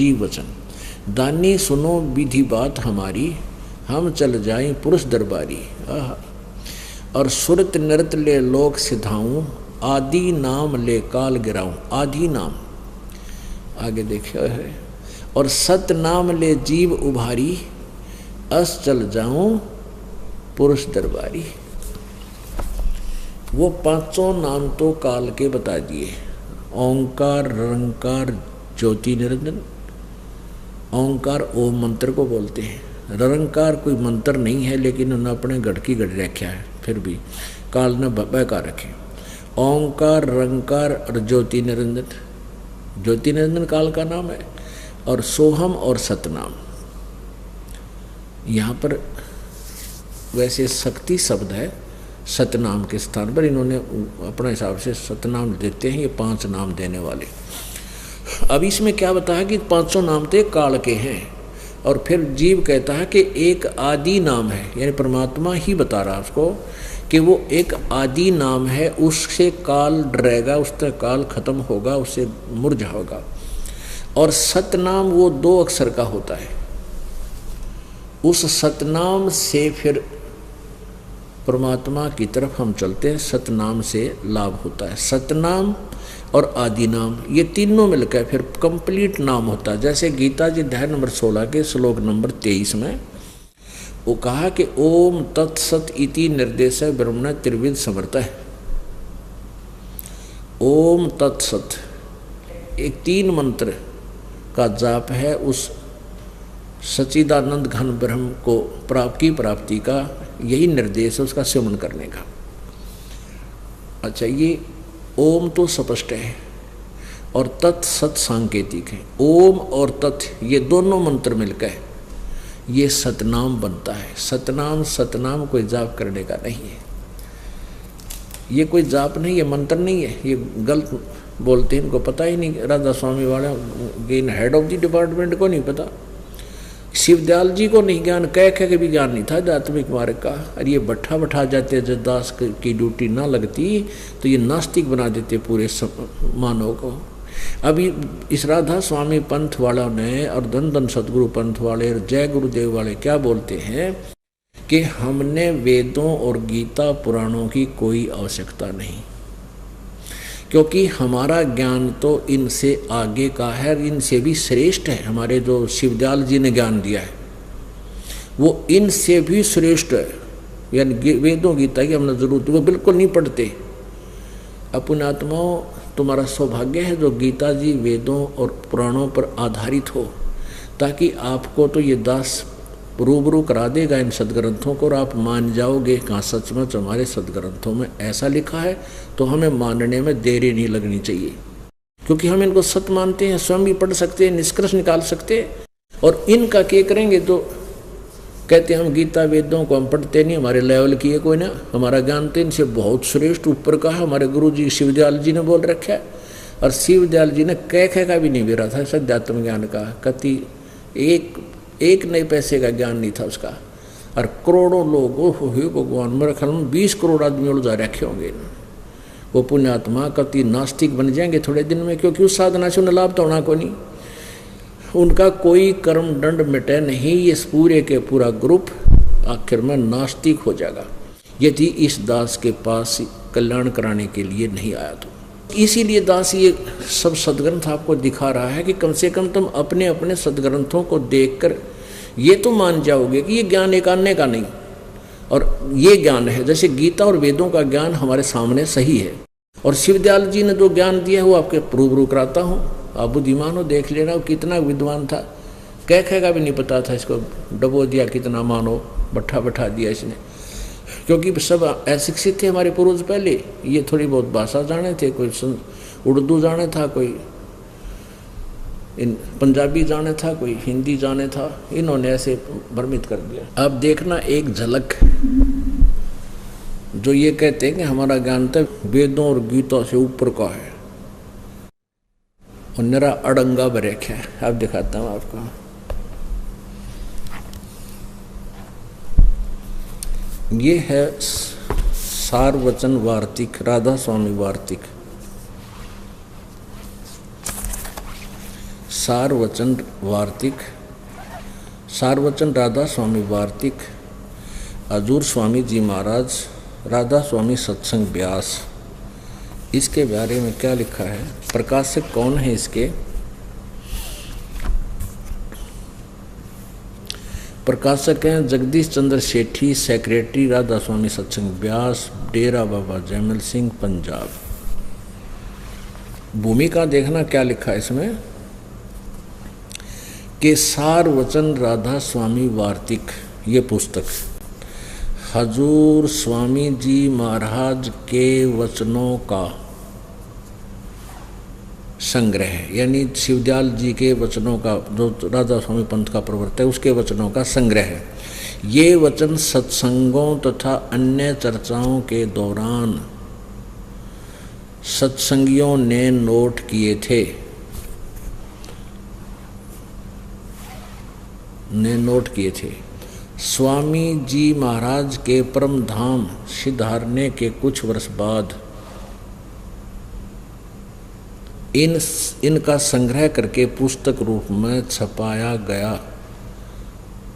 जीव वचन। दानी सुनो विधि बात हमारी, हम चल जाएं पुरुष दरबारी। और सुरत नृत ले लोक सिधाऊं, आदि नाम ले काल गिराऊं। आदि नाम आगे देखिए है। और सत नाम ले जीव उभारी, अस चल जाऊं पुरुष दरबारी। वो पांचों नाम तो काल के बता दिए। ओंकार, रंकार, ज्योति निरंजन। ओंकार ओम मंत्र को बोलते हैं। रंकार कोई मंत्र नहीं है, लेकिन उन्होंने अपने गढ़ की गढ़ रखा है, फिर भी काल ने बका रखे। ओंकार, रंकार और ज्योति निरंजन। ज्योति निरंजन काल का नाम है। और सोहम और सतनाम। यहाँ पर वैसे शक्ति शब्द है, सतनाम के स्थान पर इन्होंने अपने हिसाब से सतनाम देते हैं, ये 5 नाम देने वाले। अब इसमें क्या बताया कि 500 नाम तो काल के हैं। और फिर जीव कहता है कि एक आदि नाम है, यानी परमात्मा ही बता रहा है उसको कि वो एक आदि नाम है, उससे काल डरेगा, उससे काल खत्म होगा, उससे मुरझा होगा। और सतनाम वो 2 अक्षर का होता है। उस सतनाम से फिर परमात्मा की तरफ हम चलते हैं, सतनाम से लाभ होता है। सतनाम और आदि नाम ये तीनों मिलकर फिर कंप्लीट नाम होता है। जैसे गीता जी अध्याय नंबर 16 के श्लोक नंबर 23 में वो कहा कि ओम तत्सत इति निर्देश ब्रह्मण त्रिविध समर्थ है। ओम तत्सत एक 3 मंत्र का जाप है, उस सच्चिदानंद घन ब्रह्म को प्राप्ति का यही निर्देश है, उसका सेवन करने का। अच्छा, ये ओम तो स्पष्ट है और तत् सत सांकेतिक है। ओम और तत् ये दोनों मंत्र मिलकर ये सतनाम बनता है। सतनाम कोई जाप करने का नहीं है, ये कोई जाप नहीं है, मंत्र नहीं है। ये गलत बोलते हैं, इनको पता ही नहीं। राधा स्वामी वाले हेड ऑफ द डिपार्टमेंट को नहीं पता, शिवदयाल जी को नहीं ज्ञान, कह के भी ज्ञान नहीं था आध्यात्मिक मार्ग का। और ये बैठा जाते, जब दास की ड्यूटी ना लगती तो ये नास्तिक बना देते पूरे मानव को। अभी इस राधा स्वामी पंथ वालों ने और धन सदगुरु पंथ वाले और जय गुरुदेव वाले क्या बोलते हैं कि हमने वेदों और गीता पुराणों की कोई आवश्यकता नहीं, क्योंकि हमारा ज्ञान तो इनसे आगे का है, इनसे भी श्रेष्ठ है। हमारे जो शिवदयाल जी ने ज्ञान दिया है वो इनसे भी श्रेष्ठ है। यानी वेदों गीता की हमने जरूरत, वो बिल्कुल नहीं पढ़ते। अपने आत्माओं, तुम्हारा सौभाग्य है जो गीता जी वेदों और पुराणों पर आधारित हो, ताकि आपको तो ये दास रूबरू करा देगा इन सदग्रंथों को और आप मान जाओगे कहाँ सचमुच हमारे सदग्रंथों में ऐसा लिखा है। तो हमें मानने में देरी नहीं लगनी चाहिए, क्योंकि हम इनको सत्य मानते हैं, स्वयं भी पढ़ सकते हैं, निष्कर्ष निकाल सकते हैं। और इनका क्या करेंगे तो कहते हैं हम गीता वेदों को हम पढ़ते नहीं, हमारे लेवल की है कोई ना, हमारा ज्ञान तो इनसे बहुत श्रेष्ठ ऊपर का है। हमारे गुरु जी शिवदयाल जी ने बोल रखा है, और शिवदयाल जी ने कह का भी नहीं बेरा था सध्यात्म ज्ञान का। कति एक नए पैसे का ज्ञान नहीं था उसका। और करोड़ों लोग, ओहो भगवान, मेरे ख्याल में 20 करोड़ आदमी उलझा रखे होंगे। वो पुण्यात्मा कति नास्तिक बन जाएंगे थोड़े दिन में, क्योंकि उस साधना से उन्हें लाभ तो होना को नहीं, उनका कोई कर्म दंड मिटे नहीं। ये पूरे के पूरा ग्रुप आखिर में नास्तिक हो जाएगा यदि इस दास के पास कल्याण कराने के लिए नहीं आया तो। इसीलिए दास ये सब सदग्रंथ आपको दिखा रहा है कि कम से कम तुम अपने अपने सदग्रंथों को देखकर ये तो मान जाओगे कि ये ज्ञान एक अन्य का नहीं, और ये ज्ञान है। जैसे गीता और वेदों का ज्ञान हमारे सामने सही है, और शिवदयाल जी ने जो ज्ञान दिया है वो आपके रूबरू कराता हूँ। आप बुद्धिमान हो, देख लेना वो कितना विद्वान था, कह का भी नहीं पता था, इसको डबो दिया, कितना मानो बैठा दिया इसने। क्योंकि सब अशिक्षित थे हमारे पूर्वज पहले, ये थोड़ी बहुत भाषा जाने थे, कोई उर्दू जाने था, कोई पंजाबी जाने था, कोई हिंदी जाने था, इन्होंने ऐसे भ्रमित कर दिया। अब देखना एक झलक, जो ये कहते हैं कि हमारा ज्ञान तो वेदों और गीता से ऊपर का है और निरा अड़ंगा बरेख्या है। अब दिखाता हूँ आपको। ये है सारवचन वार्तिक, राधा स्वामी वार्तिक। सारवचन वार्तिक, सारवचन राधा स्वामी वार्तिक, हजूर स्वामी जी महाराज, राधा स्वामी सत्संग व्यास। इसके बारे में क्या लिखा है, प्रकाशक कौन है इसके? प्रकाशक हैं जगदीश चंद्र सेठी, सेक्रेटरी राधा स्वामी सत्संग व्यास, डेरा बाबा जैमल सिंह, पंजाब। भूमिका देखना क्या लिखा है इसमें कि सारवचन राधा स्वामी वार्तिक, ये पुस्तक हजूर स्वामी जी महाराज के वचनों का संग्रह है, यानी शिवदयाल जी के वचनों का, जो राधा स्वामी पंथ का प्रवर्तक है, उसके वचनों का संग्रह है। ये वचन सत्संगों तथा अन्य चर्चाओं के दौरान सत्संगियों ने नोट किए थे। स्वामी जी महाराज के परम धाम सिधारने के कुछ वर्ष बाद इनका संग्रह करके पुस्तक रूप में छपाया गया।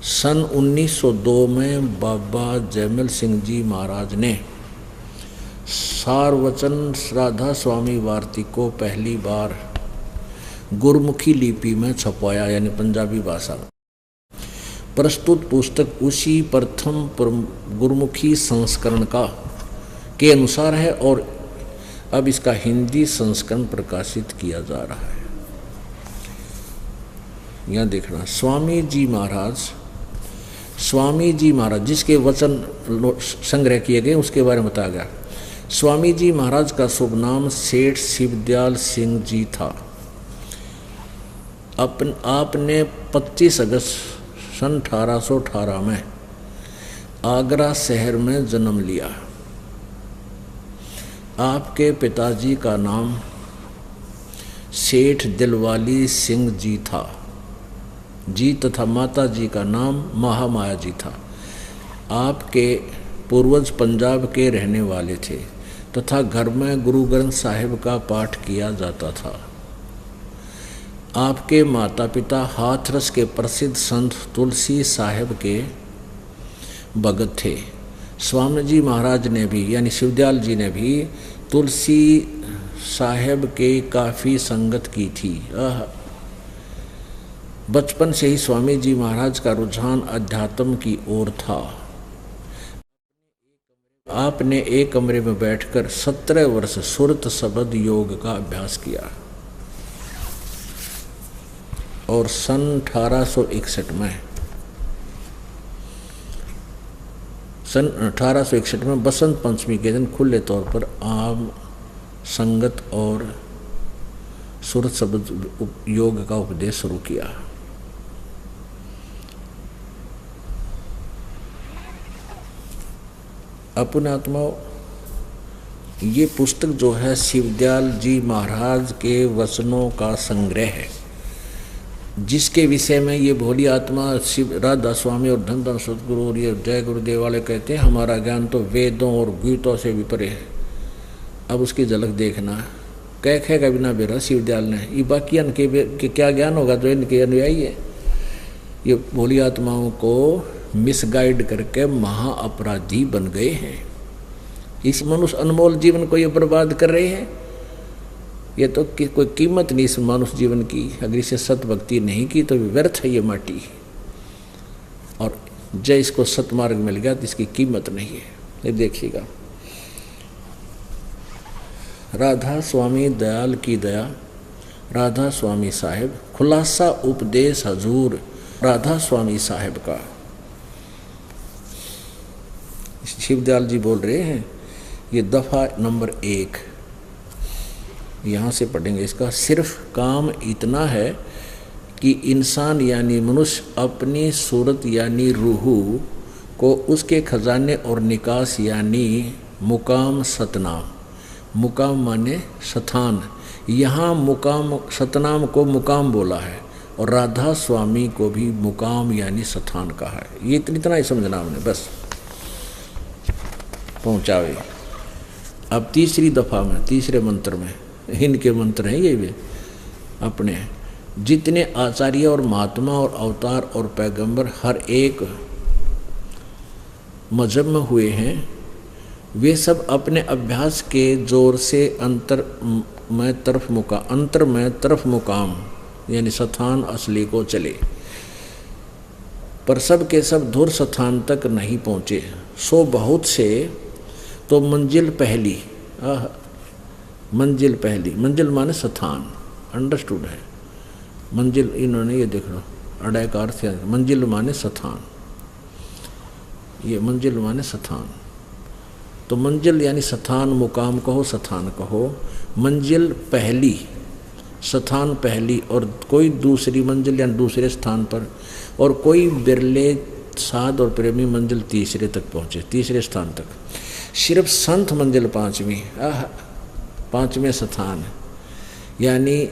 सन 1902 में बाबा जैमल सिंह जी महाराज ने सारवचन राधा स्वामी वार्तिक को पहली बार गुरमुखी लिपि में छपाया, यानी पंजाबी भाषा में। प्रस्तुत पुस्तक उसी प्रथम गुरमुखी संस्करण के अनुसार है और अब इसका हिंदी संस्करण प्रकाशित किया जा रहा है। यहाँ देखना, स्वामी जी महाराज जिसके वचन संग्रह किए गए उसके बारे में बताया गया। स्वामी जी महाराज का शुभ नाम सेठ शिवदयाल सिंह जी था। आपने 25 अगस्त सन 1818 में आगरा शहर में जन्म लिया। आपके पिताजी का नाम सेठ दिलवाली सिंह जी था तथा माता जी का नाम महामाया जी था। आपके पूर्वज पंजाब के रहने वाले थे तथा घर में गुरु ग्रंथ साहिब का पाठ किया जाता था। आपके माता पिता हाथरस के प्रसिद्ध संत तुलसी साहिब के भगत थे। स्वामी जी महाराज ने भी, यानी शिवदयाल जी ने भी तुलसी साहिब के काफ़ी संगत की थी। बचपन से ही स्वामी जी महाराज का रुझान अध्यात्म की ओर था। आपने एक कमरे में बैठकर 17 वर्ष सुरत शब्द योग का अभ्यास किया और सन 1861 में बसंत पंचमी के दिन खुले तौर पर आम संगत और सुरत शब्द योग का उपदेश शुरू किया। अपने आत्माओं, ये पुस्तक जो है शिवदयाल जी महाराज के वचनों का संग्रह है, जिसके विषय में ये भोली आत्मा शिव राधा स्वामी और धन धन सतगुरु और ये जय गुरुदेव वाले कहते हैं हमारा ज्ञान तो वेदों और गीतों से भी परे है। अब उसकी झलक देखना, कह का बिना बेरा शिवदयाल ने ये बाकी के क्या ज्ञान होगा जो इनके अनुयायी है। ये भोली आत्माओं को मिसगाइड करके महा अपराधी बन गए हैं। इस मनुष्य अनमोल जीवन को ये बर्बाद कर रहे हैं। ये तो कोई कीमत नहीं इस मानुष जीवन की। अगर इसे सत भक्ति नहीं की तो व्यर्थ है ये माटी। और जय इसको सतमार्ग मिल गया तो इसकी कीमत नहीं है। ये देखिएगा, राधा स्वामी दयाल की दया, राधा स्वामी साहिब, खुलासा उपदेश हजूर राधा स्वामी साहिब का। शिवदयाल जी बोल रहे हैं, ये दफा नंबर 1 यहाँ से पढ़ेंगे। इसका सिर्फ काम इतना है कि इंसान यानी मनुष्य अपनी सूरत यानी रूहू को उसके खजाने और निकास यानी मुकाम सतनाम, मुकाम माने स्थान, यहाँ मुकाम सतनाम को मुकाम बोला है और राधा स्वामी को भी मुकाम यानी स्थान कहा है। ये इतना ही समझना हमने, बस पहुँचावे। अब तीसरी दफ़ा में तीसरे मंत्र में, इनके मंत्र हैं ये भी अपने, जितने आचार्य और महात्मा और अवतार और पैगंबर हर एक मजहब में हुए हैं, वे सब अपने अभ्यास के जोर से अंतर में तरफ मुकाम यानी स्थान असली को चले, पर सब के सब धुर स्थान तक नहीं पहुँचे। सो बहुत से तो मंजिल पहली मंजिल माने स्थान, अंडरस्टूड है। मंजिल इन्होंने ये देख लो अड़ाई का अर्थ है, मंजिल माने स्थान, ये मंजिल माने स्थान। तो मंजिल यानी स्थान, मुकाम कहो स्थान कहो। मंजिल पहली, स्थान पहली, और कोई दूसरी मंजिल या दूसरे स्थान पर, और कोई बिरले साध और प्रेमी मंजिल तीसरे तक पहुँचे, तीसरे स्थान तक। सिर्फ संत मंजिल पाँचवीं, पाँचवें स्थान यानी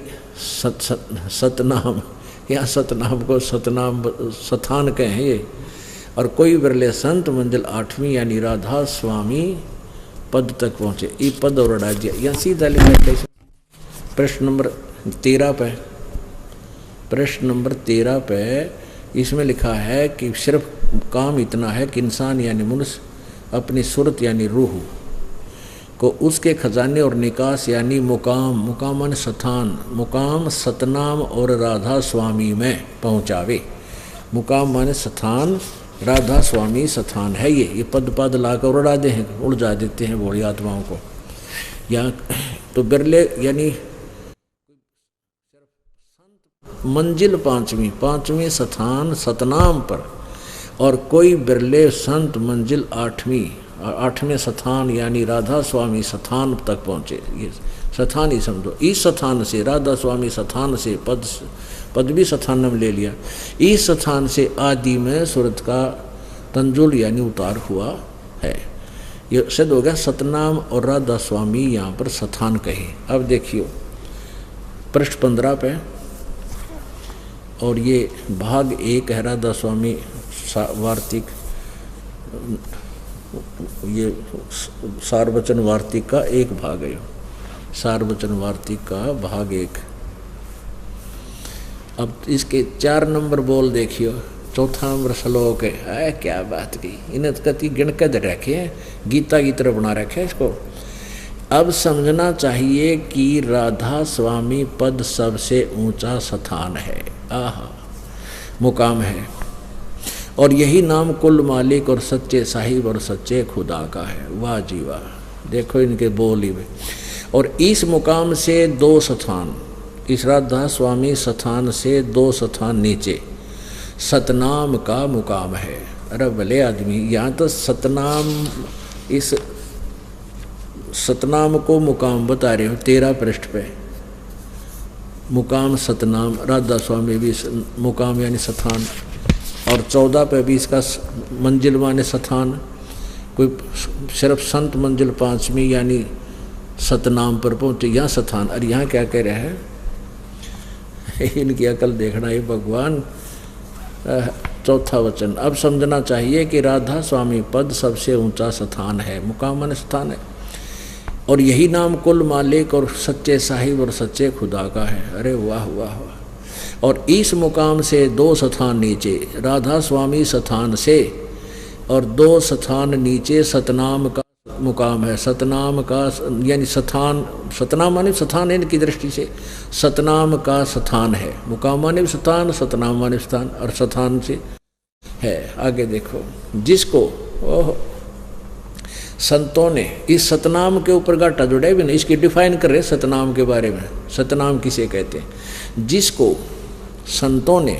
सतनाम या सतनाम को सतनाम स्थान कहें ये। और कोई बिरले संत मंजिल आठवीं यानी राधा स्वामी पद तक पहुँचे। ये पद और अड़ा दिया या सीधा लिखा। प्रश्न नंबर 13 पे, प्रश्न नंबर 13 पे इसमें लिखा है कि सिर्फ काम इतना है कि इंसान यानी मनुष्य अपनी सूरत यानी रूह को उसके खजाने और निकास यानी मुकाम माने स्थान, मुकाम सतनाम और राधा स्वामी में पहुँचावे। मुकाम माने स्थान, राधा स्वामी स्थान है। ये पद लाकर उड़ा दे हैं, उड़ देते हैं भोली आत्माओं को। या तो बिरले यानी मंजिल पाँचवीं स्थान सतनाम पर, और कोई बिरले संत मंजिल आठवें स्थान यानी राधा स्वामी स्थान तक पहुँचे। ये स्थान ही समझो। इस स्थान से राधा स्वामी स्थान से पद भी स्थान में ले लिया। इस स्थान से आदि में सूरत का तंजुल यानी उतार हुआ है। ये सिद्ध हो गया सतनाम और राधा स्वामी यहाँ पर स्थान कहे। अब देखियो पृष्ठ 15 पे, और ये भाग 1 है राधा स्वामी वार्तिक, ये सारवचन वार्तिक का एक भाग है, सारवचन वार्तिक का भाग 1। अब इसके 4 नंबर बोल देखियो। चौथा नंबर श्लोक है, क्या बात की, इन्हें कति गिणकद रखे हैं, गीता की तरह बना रखे है इसको। अब समझना चाहिए कि राधा स्वामी पद सबसे ऊंचा स्थान है, मुकाम है, और यही नाम कुल मालिक और सच्चे साहिब और सच्चे खुदा का है। वाह जी वाह, देखो इनके बोल ही। और इस मुकाम से 2 स्थान, इस राधा स्वामी स्थान से 2 स्थान नीचे सतनाम का मुकाम है। अरे भले आदमी, यहाँ तो सतनाम, इस सतनाम को मुकाम बता रहे हो 13 पृष्ठ पे। मुकाम सतनाम, राधा स्वामी भी मुकाम यानी स्थान, और 14 पे भी इसका मंजिल माने स्थान। कोई सिर्फ संत मंजिल 5वीं यानी सतनाम पर पहुँचे, यहाँ स्थान। और यहाँ क्या कह रहे हैं, इनकी अकल देखना ये भगवान। 4था वचन, अब समझना चाहिए कि राधा स्वामी पद सबसे ऊंचा स्थान है, मुकाम माने स्थान है, और यही नाम कुल मालिक और सच्चे साहिब और सच्चे खुदा का है। अरे वाह वाह वाह। और इस मुकाम से 2 स्थान नीचे राधा स्वामी स्थान से, और 2 स्थान नीचे सतनाम का मुकाम है। सतनाम का यानी स्थान, सतनाम माने स्थान है इनकी दृष्टि से, सतनाम का स्थान है। मुकाम माने स्थान, सतनाम माने स्थान, और स्थान से है। आगे देखो, जिसको संतों ने इस सतनाम के ऊपर गाटा जोड़ा भी नहीं, इसकी डिफाइन कर रहे सतनाम के बारे में। सतनाम किसे कहते हैं, जिसको संतों ने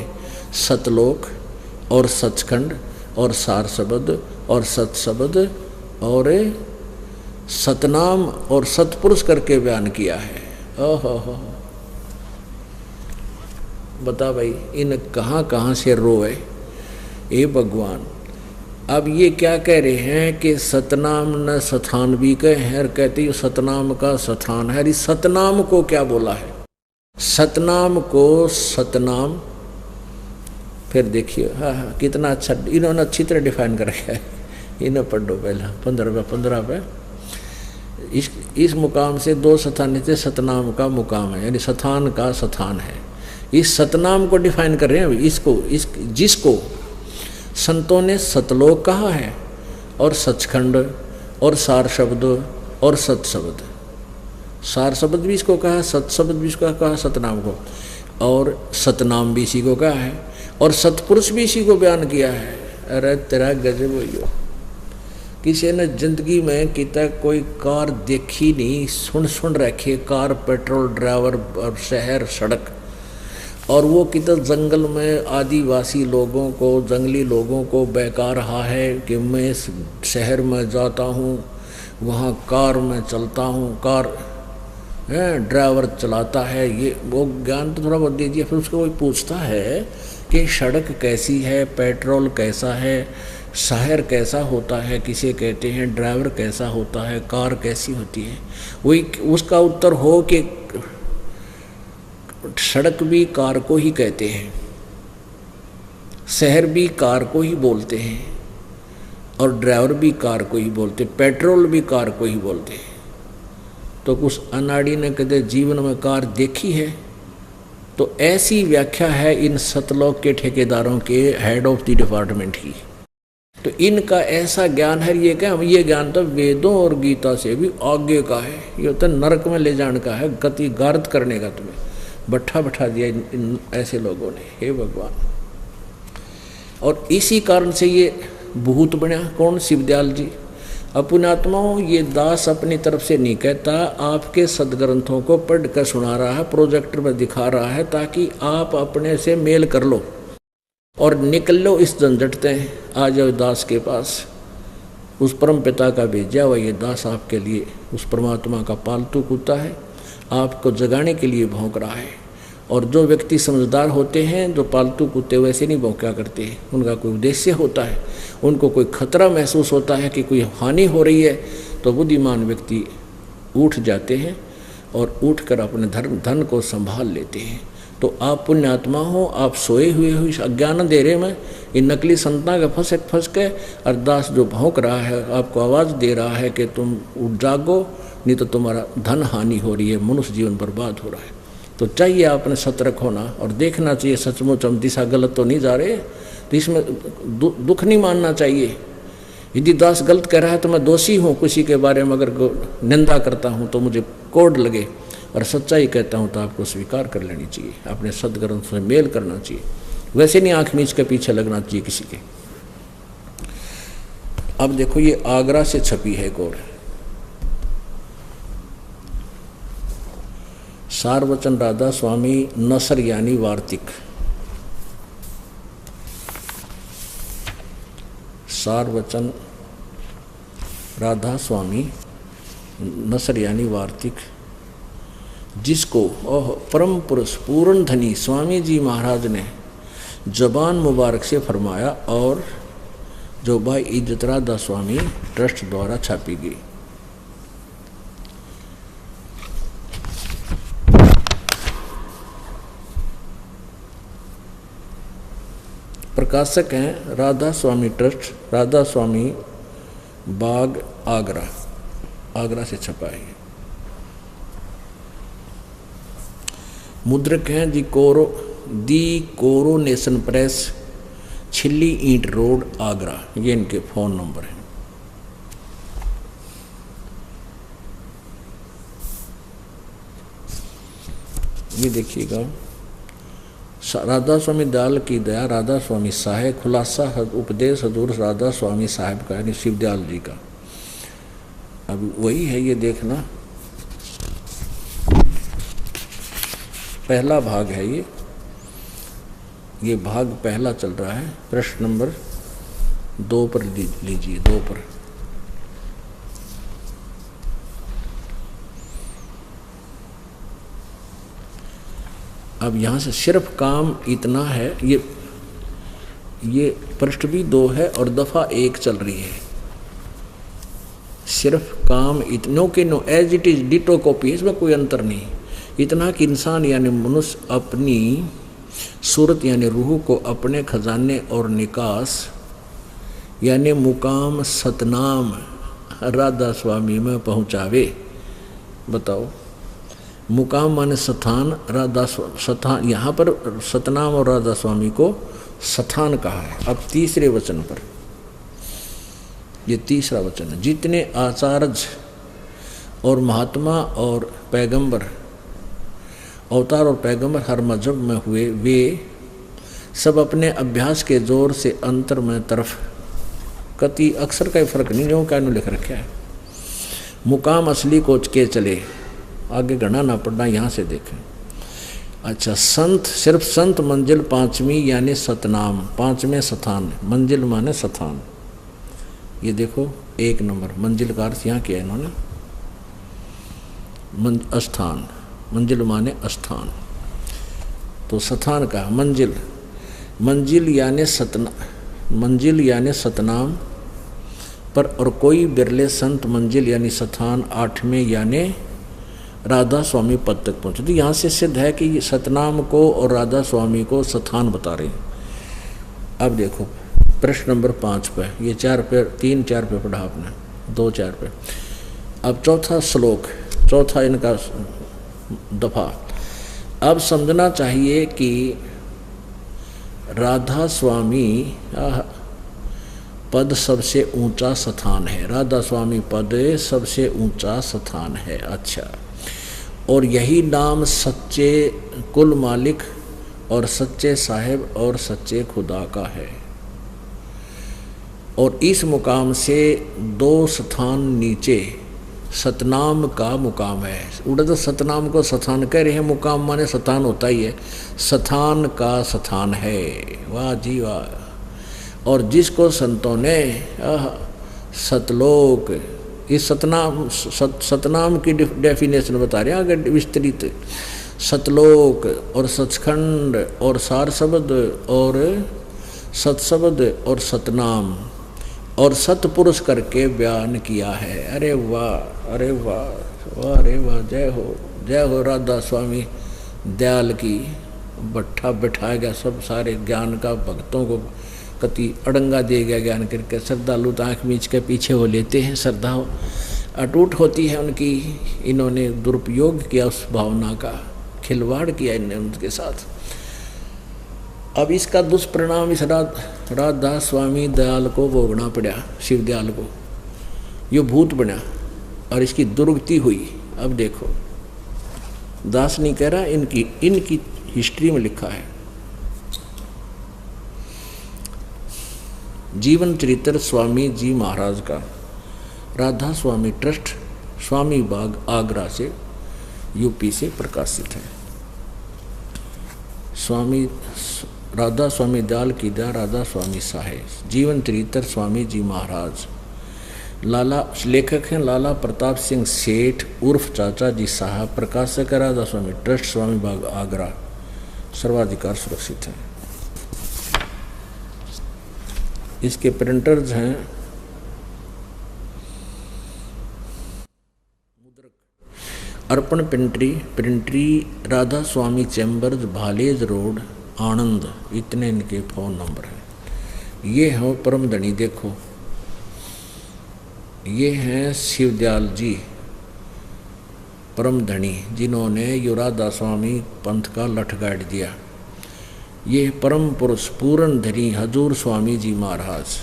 सतलोक और सचखंड और सार शब्द और सतशब्द और सतनाम और सतपुरुष करके बयान किया है। ओहो, बता भाई, इन कहाँ से रोए ये भगवान। अब ये क्या कह रहे हैं कि सतनाम न स्थान भी कहे हैं, और कहते हैं सतनाम का स्थान है। अरे सतनाम को क्या बोला है, सतनाम को सतनाम। फिर देखिए हाँ कितना अच्छा इन्होंने अच्छी तरह डिफाइन कर रखा है। इन्हें पढ़ो पहला 15 पे। इस मुकाम से 2 स्थान नीचे सतनाम का मुकाम है, यानी स्थान का स्थान है। इस सतनाम को डिफाइन कर रहे हैं इसको, जिसको संतों ने सतलोक कहा है, और सचखंड और सार शब्द और सत शब्द, सार शब्द भी इसको कहा, सत शब्द भी इसको कहा सतनाम को, और सतनाम भी इसी को कहा है, और सतपुरुष भी इसी को बयान किया है। अरे तेरा गजब हो, किसी ने जिंदगी में कितना कोई कार देखी नहीं, सुन रखे कार, पेट्रोल, ड्राइवर और शहर सड़क, और वो कितना जंगल में आदिवासी लोगों को, जंगली लोगों को बहका रहा है कि मैं शहर में जाता हूँ, वहाँ कार में चलता हूँ, कार ड्राइवर चलाता है। ये वो ज्ञान तो थोड़ा बहुत दीजिए। फिर उसको कोई पूछता है कि सड़क कैसी है, पेट्रोल कैसा है, शहर कैसा होता है, किसे कहते हैं, ड्राइवर कैसा होता है, कार कैसी होती है, वही उसका उत्तर हो कि सड़क भी कार को ही कहते हैं, शहर भी कार को ही बोलते हैं, और ड्राइवर भी कार को ही बोलते, पेट्रोल भी कार को ही बोलते हैं। तो उस अनाड़ी ने कदे जीवन में कार देखी है? तो ऐसी व्याख्या है इन सतलोक के ठेकेदारों के हेड ऑफ द डिपार्टमेंट की। तो इनका ऐसा ज्ञान है, ये क्या, ये ज्ञान तो वेदों और गीता से भी आगे का है। ये तो नरक में ले जाने का है, गति गार्द करने का तुम्हें बैठा दिया इन ऐसे लोगों ने। हे भगवान! और इसी कारण से ये भूत बना कौन? शिवदयाल जी। अपनात्माओं, ये दास अपनी तरफ से नहीं कहता, आपके सदग्रंथों को पढ़ कर सुना रहा है, प्रोजेक्टर में दिखा रहा है, ताकि आप अपने से मेल कर लो और निकल लो इस झंझट से। आ जाओ दास के पास। उस परम पिता का भेजा हुआ ये दास आपके लिए उस परमात्मा का पालतू कुत्ता है, आपको जगाने के लिए भौंक रहा है। और जो व्यक्ति समझदार होते हैं, जो पालतू कुत्ते वैसे नहीं भौंका करते हैं, उनका कोई उद्देश्य होता है, उनको कोई खतरा महसूस होता है कि कोई हानि हो रही है, तो बुद्धिमान व्यक्ति उठ जाते हैं और उठकर अपने धन को संभाल लेते हैं। तो आप पुण्यात्मा हो, आप सोए हुए हो इस अज्ञान अंधेरे में, इन नकली संता के फंस के अरदास जो भौंक रहा है, आपको आवाज़ दे रहा है कि तुम उठ जागो, नहीं तो तुम्हारा धन हानि हो रही है, मनुष्य जीवन बर्बाद हो रहा है। तो चाहिए आपने सतर्क होना और देखना चाहिए सचमुच हम दिशा गलत तो नहीं जा रहे। तो इसमें दुख नहीं मानना चाहिए। यदि दास गलत कह रहा है तो मैं दोषी हूँ, किसी के बारे में अगर निंदा करता हूँ तो मुझे कोड लगे, और सच्चाई कहता हूँ तो आपको स्वीकार कर लेनी चाहिए, अपने सदग्रंथ से मेल करना चाहिए। वैसे नहीं आँख मीच के पीछे लगना चाहिए किसी के। अब देखो ये आगरा से छपी है एक और सारवचन राधा स्वामी नसर यानी वार्तिक। सारवचन राधा स्वामी नसर यानी वार्तिक, जिसको परम पुरुष पूर्ण धनी स्वामी जी महाराज ने जबान मुबारक से फरमाया, और जो भाई इज्जत राधा स्वामी ट्रस्ट द्वारा छापी गई। प्रकाशक हैं राधा स्वामी ट्रस्ट, राधा स्वामी बाग, आगरा, आगरा से छपा है। मुद्रक हैं दी कोरोनेशन प्रेस, छिल्ली ईंट रोड, आगरा। ये इनके फ़ोन नंबर हैं। ये देखिएगा, राधा स्वामी दयाल की दया, राधा स्वामी साहेब, खुलासा उपदेश हजूर राधा स्वामी साहेब का, यानी शिवदयाल जी का। अब वही है, ये देखना पहला भाग है। ये भाग पहला चल रहा है। प्रश्न नंबर 2 पर लीजिए, 2 पर। अब यहाँ से सिर्फ काम इतना है। ये पृष्ठ भी 2 है और दफ़ा 1 चल रही है। सिर्फ काम इतनों के no as it is ditto copy, इसमें कोई अंतर नहीं। इतना कि इंसान यानी मनुष्य अपनी सूरत यानी रूह को अपने खजाने और निकास यानी मुकाम सतनाम राधा स्वामी में पहुँचावे। बताओ, मुकाम माने स्थान, राधा स्थान, यहाँ पर सतनाम और राधा स्वामी को स्थान कहा है। अब तीसरे वचन पर, ये तीसरा वचन है, जितने आचार्य और महात्मा और पैगंबर, अवतार और पैगंबर हर मजहब में हुए, वे सब अपने अभ्यास के जोर से अंतर में तरफ कति अक्षर का फर्क नहीं, जो क्या लिख रखा है, मुकाम असली को के चले, आगे गणना ना पड़ना, यहाँ से देखें। अच्छा, संत, सिर्फ संत मंजिल पांचवी यानी सतनाम, पांचवें स्थान, मंजिल माने स्थान, ये देखो 1 नंबर, मंजिल का अर्थ यहाँ किया है इन्होंने, स्थान, मंजिल माने स्थान, तो स्थान का मंजिल, मंजिल यानी मंजिल यानी सतनाम पर, और कोई बिरले संत मंजिल यानी स्थान 8वें यानी राधा स्वामी पद तक पहुँचे। तो यहाँ से सिद्ध है कि सतनाम को और राधा स्वामी को स्थान बता रहे हैं। अब देखो प्रश्न नंबर 5 पे, ये 4 पे, 3-4 पे पढ़ा आपने, 2-4 पे। अब चौथा श्लोक, चौथा इनका दफा। अब समझना चाहिए कि राधा स्वामी पद सबसे ऊंचा स्थान है, राधा स्वामी पद सबसे ऊंचा स्थान है। अच्छा, और यही नाम सच्चे कुल मालिक और सच्चे साहिब और सच्चे खुदा का है, और इस मुकाम से 2 स्थान नीचे सतनाम का मुकाम है। उड़ा तो सतनाम को स्थान कह रहे हैं, मुकाम माने स्थान होता ही है, स्थान का स्थान है। वाह जी वाह। और जिसको संतों ने सतलोक, इस सतनाम की डेफिनेशन बता रहे हैं आगे विस्तृत, सतलोक और सचखंड और सार शब्द और सतशब्द और सतनाम और सतपुरुष करके बयान किया है। अरे वाह, अरे वाह, वाह अरे वाह, जय हो राधा स्वामी दयाल की। भट्ठा बैठाया गया सब सारे ज्ञान का, भक्तों को कति अड़ंगा दिया गया ज्ञान करके। श्रद्धालु तो आँख मीच के पीछे वो लेते हैं, श्रद्धा अटूट होती है उनकी। इन्होंने दुरुपयोग किया उस भावना का, खिलवाड़ किया इन्होंने उनके साथ। अब इसका दुष्परिणाम इस राधा स्वामी दयाल को भोगना पड़ा, शिव दयाल को। यो भूत बना और इसकी दुर्गति हुई। अब देखो, दास नहीं कह रहा, इनकी हिस्ट्री में लिखा है। जीवन चरित्र स्वामी जी महाराज का, राधा स्वामी ट्रस्ट, स्वामी बाग, आगरा से, यूपी से प्रकाशित है। स्वामी राधा स्वामी दयाल की दया, राधा स्वामी साहेब, जीवन चरित्र स्वामी जी महाराज। लाला लेखक हैं लाला प्रताप सिंह सेठ उर्फ चाचा जी साहब। प्रकाशक है राधा स्वामी ट्रस्ट, स्वामी बाग, आगरा। सर्वाधिकार सुरक्षित है। इसके प्रिंटर्स हैं अर्पण प्रिंटरी राधा स्वामी चैम्बर्स, भालेज रोड, आनंद। इतने इनके फ़ोन नंबर हैं। ये हो परम धनी, देखो ये हैं शिवदयाल जी परम धनी, जिन्होंने यो राधा स्वामी पंथ का लठ गाड़ दिया। ये परम पुरुष पूर्ण धनी हजूर स्वामी जी महाराज।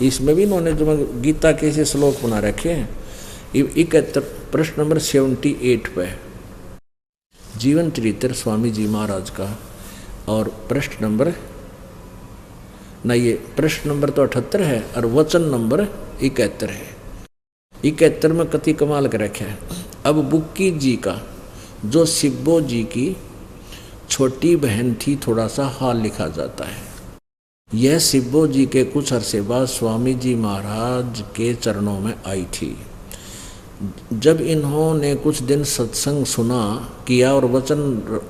इसमें भी इन्होंने जो गीता के ऐसे श्लोक बना रखे हैं। 71 प्रश्न नंबर 78 पे जीवन चरित्र स्वामी जी महाराज का, और प्रश्न नंबर ना, ये प्रश्न नंबर तो 78 है और वचन नंबर 71 है। 71 में कति कमाल कर रखा है। अब बुक्की जी का, जो सिब्बो जी की छोटी बहन थी, थोड़ा सा हाल लिखा जाता है। यह सिब्बो जी के कुछ अरसे बाद स्वामी जी महाराज के चरणों में आई थी। जब इन्होंने कुछ दिन सत्संग सुना किया और वचन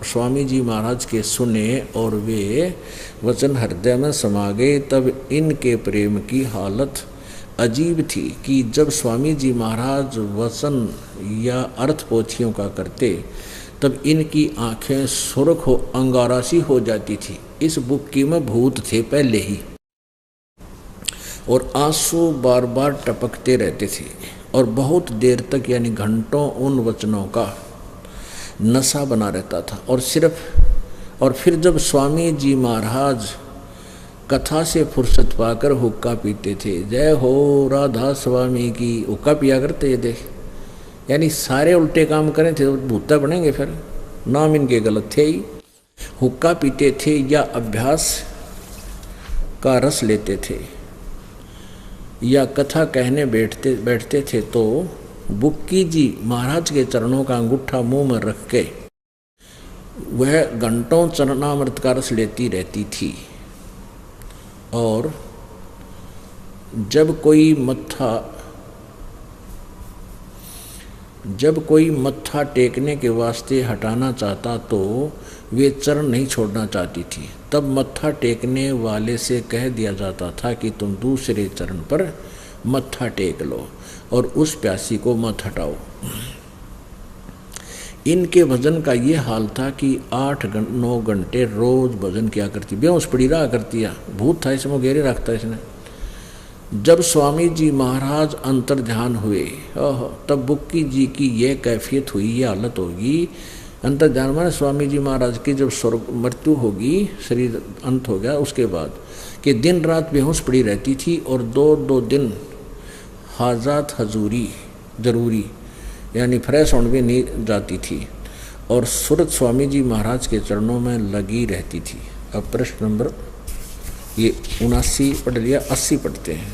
स्वामी जी महाराज के सुने और वे वचन हृदय में समा गए, तब इनके प्रेम की हालत अजीब थी कि जब स्वामी जी महाराज वचन या अर्थ पोथियों का करते तब इनकी आंखें सुर्ख हो अंगारासी हो जाती थी। इस बुक्की में भूत थे पहले ही, और आंसू बार बार टपकते रहते थे और बहुत देर तक यानी घंटों उन वचनों का नशा बना रहता था। और फिर जब स्वामी जी महाराज कथा से फुर्सत पाकर हुक्का पीते थे, जय हो राधा स्वामी की, हुक्का पिया करते ये देख, यानी सारे उल्टे काम करें थे तो भूता बनेंगे, फिर नाम इनके गलत थे ही। हुक्का पीते थे या अभ्यास का रस लेते थे या कथा कहने बैठते थे तो बुक्की जी महाराज के चरणों का अंगूठा मुंह में रख के वह घंटों चरणामृत का रस लेती रहती थी। और जब कोई मत्था टेकने के वास्ते हटाना चाहता तो वे चरण नहीं छोड़ना चाहती थी। तब मत्था टेकने वाले से कह दिया जाता था कि तुम दूसरे चरण पर मत्था टेक लो और उस प्यासी को मत हटाओ। इनके भजन का ये हाल था कि 8-9 घंटे रोज भजन किया करती, बेहोश पड़ी रहा करती है, भूत था इसमें, घेरे रखता इसने। जब स्वामी जी महाराज अंतर ध्यान हुए तब बुक्की जी की ये कैफियत हुई, ये हालत होगी। अंतर ध्यान माने स्वामी जी महाराज की जब स्वर्ग मृत्यु होगी, शरीर अंत हो गया, उसके बाद कि दिन रात बेहोश पड़ी रहती थी और 2-2 दिन हाजात हजूरी जरूरी यानी फ्रेश होने भी नहीं जाती थी और सूरत स्वामी जी महाराज के चरणों में लगी रहती थी। अब प्रश्न नंबर ये 79 पढ़ लिया, 80 पढ़ते हैं।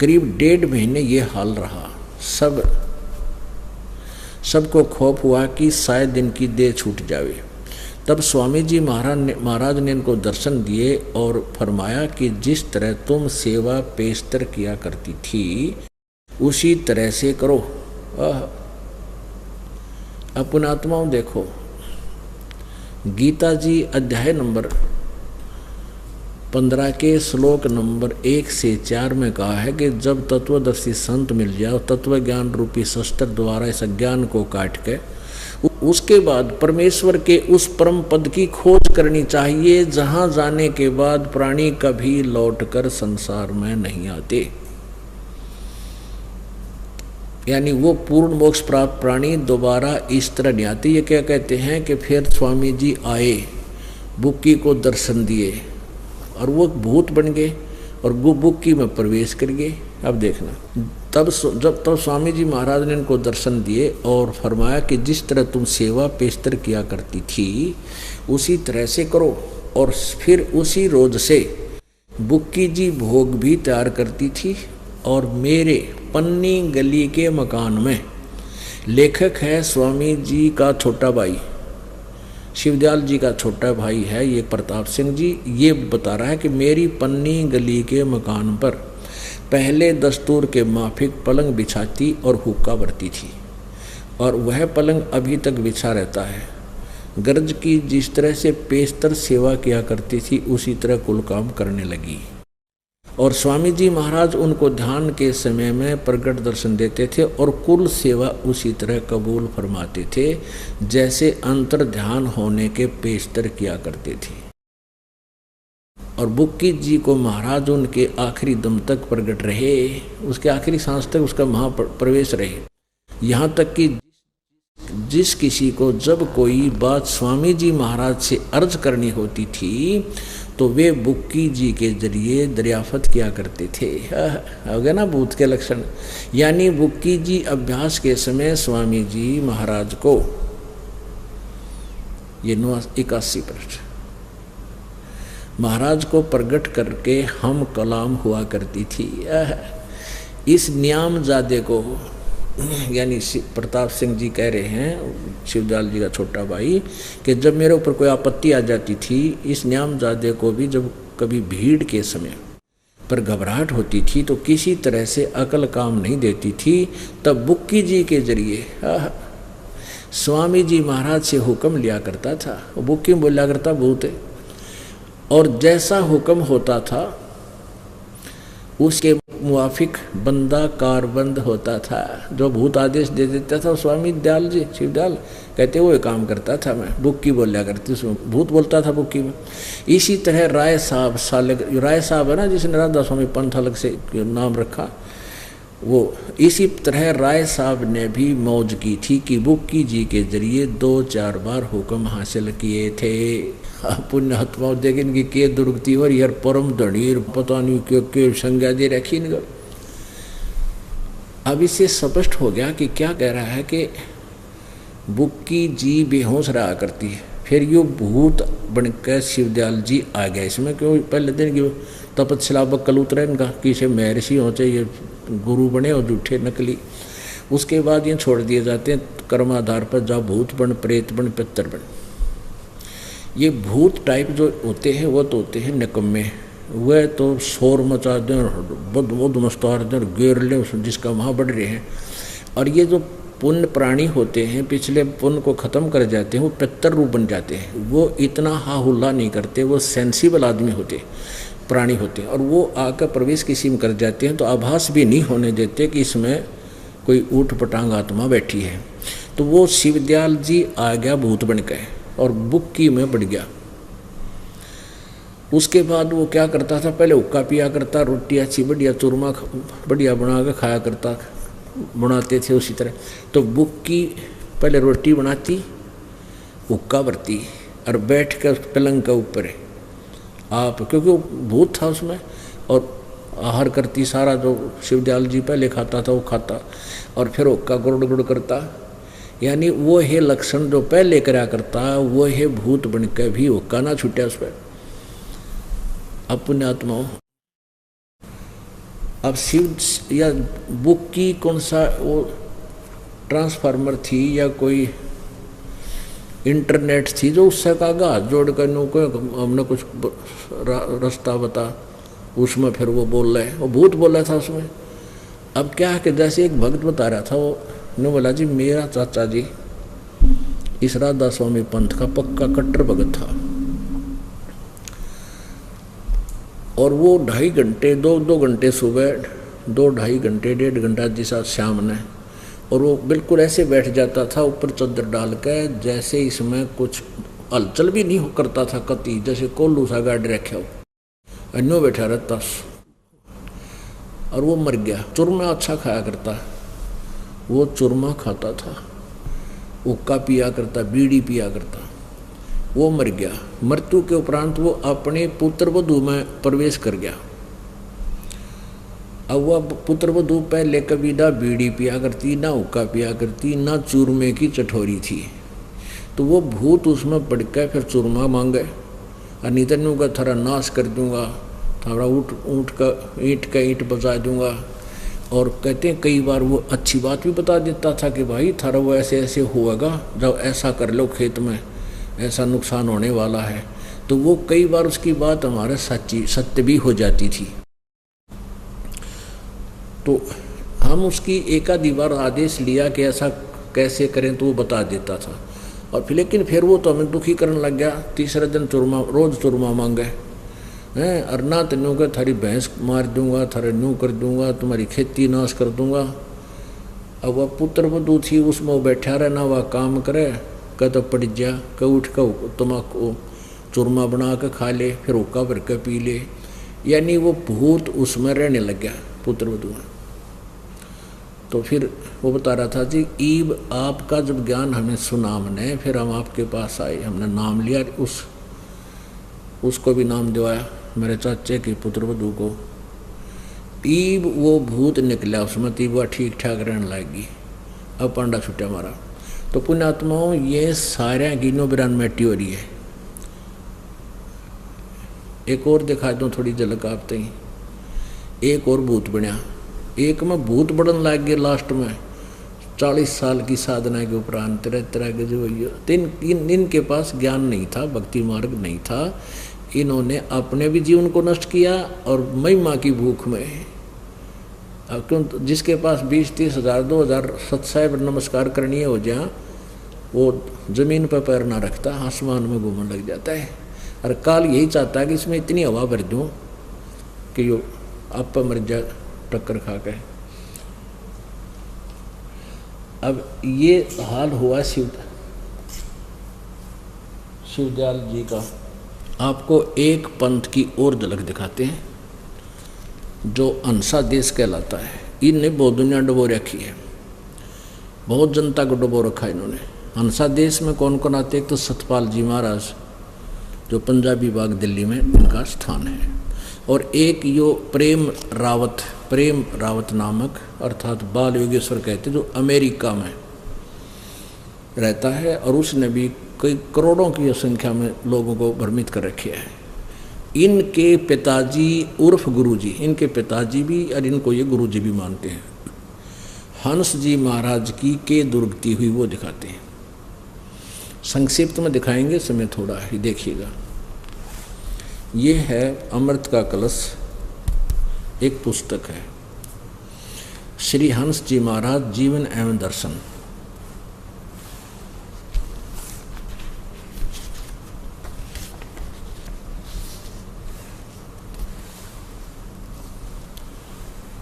करीब 1.5 महीने ये हाल रहा। सबको खौफ हुआ कि शायद इनकी देह छूट जावे। तब स्वामी जी महाराज ने इनको दर्शन दिए और फरमाया कि जिस तरह तुम सेवा पेशतर किया करती थी उसी तरह से करो। अपने आत्माओं देखो, गीता जी अध्याय नंबर 15 के श्लोक नंबर 1 से 4 में कहा है कि जब तत्वदर्शी संत मिल जाओ तत्व ज्ञान रूपी शस्त्र द्वारा इस अज्ञान को काट के उसके बाद परमेश्वर के उस परम पद की खोज करनी चाहिए जहां जाने के बाद प्राणी कभी लौटकर संसार में नहीं आते। यानी वो पूर्ण मोक्ष प्राप्त प्राणी दोबारा इस तरह नहीं आते। ये क्या कहते हैं कि फिर स्वामी जी आए, बुक्की को दर्शन दिए और वो भूत बन गए और बुक्की में प्रवेश कर गए। अब देखना, तब स्वामी जी महाराज ने इनको दर्शन दिए और फरमाया कि जिस तरह तुम सेवा पेशतर किया करती थी उसी तरह से करो। और फिर उसी रोज से बुक्की जी भोग भी तैयार करती थी। और मेरे पन्नी गली के मकान में, लेखक है स्वामी जी का छोटा भाई, शिवदयाल जी का छोटा भाई है ये प्रताप सिंह जी, ये बता रहा है कि मेरी पन्नी गली के मकान पर पहले दस्तूर के माफिक पलंग बिछाती और हुक्का भरती थी और वह पलंग अभी तक बिछा रहता है। गर्ज की जिस तरह से पेशतर सेवा किया करती थी उसी तरह कुल काम करने लगी। और स्वामी जी महाराज उनको ध्यान के समय में प्रकट दर्शन देते थे और कुल सेवा उसी तरह कबूल फरमाते थे जैसे अंतर ध्यान होने के पेशतर किया करते थे। और बुक्की जी को महाराज उनके आखिरी दम तक प्रकट रहे, उसके आखिरी सांस तक उसका महाप्रवेश रहे। यहाँ तक कि जिस किसी को जब कोई बात स्वामी जी महाराज से अर्ज करनी होती थी तो वे बुक्की जी के जरिए दरियाफत किया करते थे। हो गया ना भूत के लक्षण। यानी बुक्की जी अभ्यास के समय स्वामी जी महाराज को, ये 81 प्रश्न, महाराज को प्रकट करके हम कलाम हुआ करती थी। इस न्यामजादे को, यानी प्रताप सिंह जी कह रहे हैं शिवदयाल जी का छोटा भाई, कि जब मेरे ऊपर कोई आपत्ति आ जाती थी, इस न्यामजादे को भी जब कभी भीड़ के समय पर घबराहट होती थी तो किसी तरह से अकल काम नहीं देती थी, तब बुक्की जी के जरिए स्वामी जी महाराज से हुक्म लिया करता था। बुक्की बोला करता भूत है, और जैसा हुक्म होता था उसके मुआफिक बंदा कारबंद होता था, जो भूत आदेश दे देता था। स्वामी दयाल जी शिवदयाल कहते वो काम करता था, मैं बुक्की बोलिया करती, उसमें भूत बोलता था बुक्की में। इसी तरह राय साहब राय साहब है ना, जिसने राधा स्वामी पंथ अलग से नाम रखा, वो इसी तरह राय साहब ने भी मौज की थी कि बुक्की जी के जरिए 2-4 बार हुक्म हासिल किए थे। पुण्य हत्माओं देख इनकी के दुर्गति और यार परम धनीर पता नहीं क्यों संज्ञा दे रखी इनको। अब इससे स्पष्ट हो गया कि क्या कह रहा है कि बुक्की जी बेहोश रहा करती है, फिर यो भूत बनकर शिवदयाल जी आ गए इसमें। क्यों पहले दिन की तपस्या बक्कल उतरे इनका, किसे महर्षि हो चाहिए गुरु बने और झूठे नकली। उसके बाद ये छोड़ दिए जाते हैं कर्माधार पर, जाओ भूत बन, प्रेत बन, पितर बन। ये भूत टाइप जो होते हैं वो तो होते हैं निकम्मे, वह तो शोर मचा दें, बुद्ध मस्तार दें, गेर लें जिसका वहाँ बढ़ रहे हैं। और ये जो पुण्य प्राणी होते हैं, पिछले पुण्य को ख़त्म कर जाते हैं, वो पितर रूप बन जाते हैं। वो इतना हा हुल्ला नहीं करते, वो सेंसिबल आदमी होते, प्राणी होते हैं। और वो आकर प्रवेश किसी में कर जाते हैं तो आभास भी नहीं होने देते कि इसमें कोई ऊट पटांग आत्मा बैठी है। तो वो शिवदयाल जी आ गया भूत बन के और बुक्की में बढ़ गया। उसके बाद वो क्या करता था, पहले हुक्का पिया करता, रोटी अच्छी बढ़िया चूरमा बढ़िया बना के खाया करता, बनाते थे उसी तरह। तो बुक्की पहले रोटी बनाती, हुक्का भरती और बैठ कर पलंग के ऊपर आप, क्योंकि वो भूत था उसमें, और आहार करती सारा जो शिवदयाल जी पहले खाता था वो खाता, और फिर हुक्का गुड़ गुड़ करता। यानी वो है लक्षण जो पहले करा करता, वो है भूत बन के भी हुक्का ना छूटा उस पर। अब पुण्यात्माओं, अब शिव या बुक की कौन सा वो ट्रांसफार्मर थी या कोई इंटरनेट थी जो उससे कागा हाथ जोड़ कर हमने कुछ रास्ता बता, उसमें फिर वो बोल रहे, वो भूत बोल रहा था उसमें। अब क्या है कि जैसे एक भक्त बता रहा था, वो ने बोला जी मेरा चाचा जी इस राधा स्वामी पंथ का पक्का कट्टर भगत था, और वो 2.5 घंटे 2 घंटे सुबह, 2-2.5 घंटे 1.5 घंटा जिसा शाम ने, और वो बिल्कुल ऐसे बैठ जाता था ऊपर चादर डाल के, जैसे इसमें कुछ हलचल भी नहीं करता था कति, जैसे कोल्लू सा गाड़ रखे हो, अन्यों बैठा रहता। और वो मर गया। चूरमा अच्छा खाया करता, वो चूरमा खाता था, हुक्का पिया करता, बीड़ी पिया करता। वो मर गया। मृत्यु के उपरांत वो अपने पुत्र वधू में प्रवेश कर गया। अब वह पुत्र वधू पहले कभी ना बीड़ी पिया करती, ना हुक्का पिया करती, ना चूरमे की चठोरी थी। तो वो भूत उसमें पड़ के फिर चूरमा मांगे, और नितनों का थारा नाश कर दूंगा, थारा ऊँट का ईंट बजा दूंगा। और कहते हैं कई बार वो अच्छी बात भी बता देता था कि भाई थारा वो ऐसे ऐसे होगा, जब ऐसा कर लो खेत में ऐसा नुकसान होने वाला है। तो वो कई बार उसकी बात हमारे सत्य भी हो जाती थी। तो हम उसकी एकाधी बार आदेश लिया कि ऐसा कैसे करें, तो वो बता देता था। और फिर लेकिन फिर वो तो हमें दुखी करने लग गया। तीसरे दिन चूरमा, रोज़ चूरमा मांगे हैं, और ना तेनों के थारी भैंस मार दूंगा, थारे न्यू कर दूंगा, तुम्हारी खेती नाश कर दूंगा। अब वह पुत्र वधू थी, उसमें वो बैठा रहे, ना वह काम करे, कह तो पड़ जा, कह उठ कर तम्बाकू चूरमा बना के खा ले, फिर हुक्का भर के पी ले। यानी वो भूत उसमें रहने लग गया पुत्र वधू में। तो फिर वो बता रहा था जी, ईब आपका जब ज्ञान हमें सुना हमने, फिर हम आपके पास आए, हमने नाम लिया, उसको भी नाम दिवाया मेरे चाचे के पुत्र वधू को। ईब वो भूत निकला उसमें, तीब वह ठीक ठाक रहने लगी। अब पांडा छुट्टा मारा। तो पुण्यात्माओं, ये सारे गिनो बिरान मैटी हो रही है। एक और दिखा दूँ थोड़ी झलक आप तई। एक और भूत बनया, एक में भूत बढ़न लग गए लास्ट में 40 साल की साधना के उपरांत, तरह के जो इनके पास ज्ञान नहीं था, भक्ति मार्ग नहीं था। इन्होंने अपने भी जीवन को नष्ट किया और महिमा की भूख में। क्यों, जिसके पास 20-30 हज़ार 2,000 सत्साई नमस्कार करनी हो जाए, वो जमीन पर पैर ना रखता, आसमान में घूमने लग जाता है। और काल यही चाहता है कि इसमें इतनी हवा भर दूँ कि यो आप पर मर जाए, टक्कर खा के। अब ये हाल हुआ शिवदयाल जी का। आपको एक पंथ की और झलक दिखाते हैं जो हंसा देश कहलाता है। इनने बहुत दुनिया डुबो रखी है, बहुत जनता को डुबो रखा है इन्होंने। हंसा देश में कौन कौन आते हैं? तो सतपाल जी महाराज जो पंजाबी बाग दिल्ली में इनका स्थान है, और एक यो प्रेम रावत नामक अर्थात बाल योगेश्वर कहते जो अमेरिका में रहता है, और उसने भी कई करोड़ों की संख्या में लोगों को भ्रमित कर रखे है। इनके पिताजी उर्फ गुरुजी, इनके पिताजी भी और इनको ये गुरुजी भी मानते हैं। हंस जी महाराज की के दुर्गति हुई वो दिखाते हैं, संक्षिप्त में दिखाएंगे, समय थोड़ा ही देखिएगा। ये है अमृत का कलश, एक पुस्तक है, श्री हंस जी महाराज जीवन एवं दर्शन।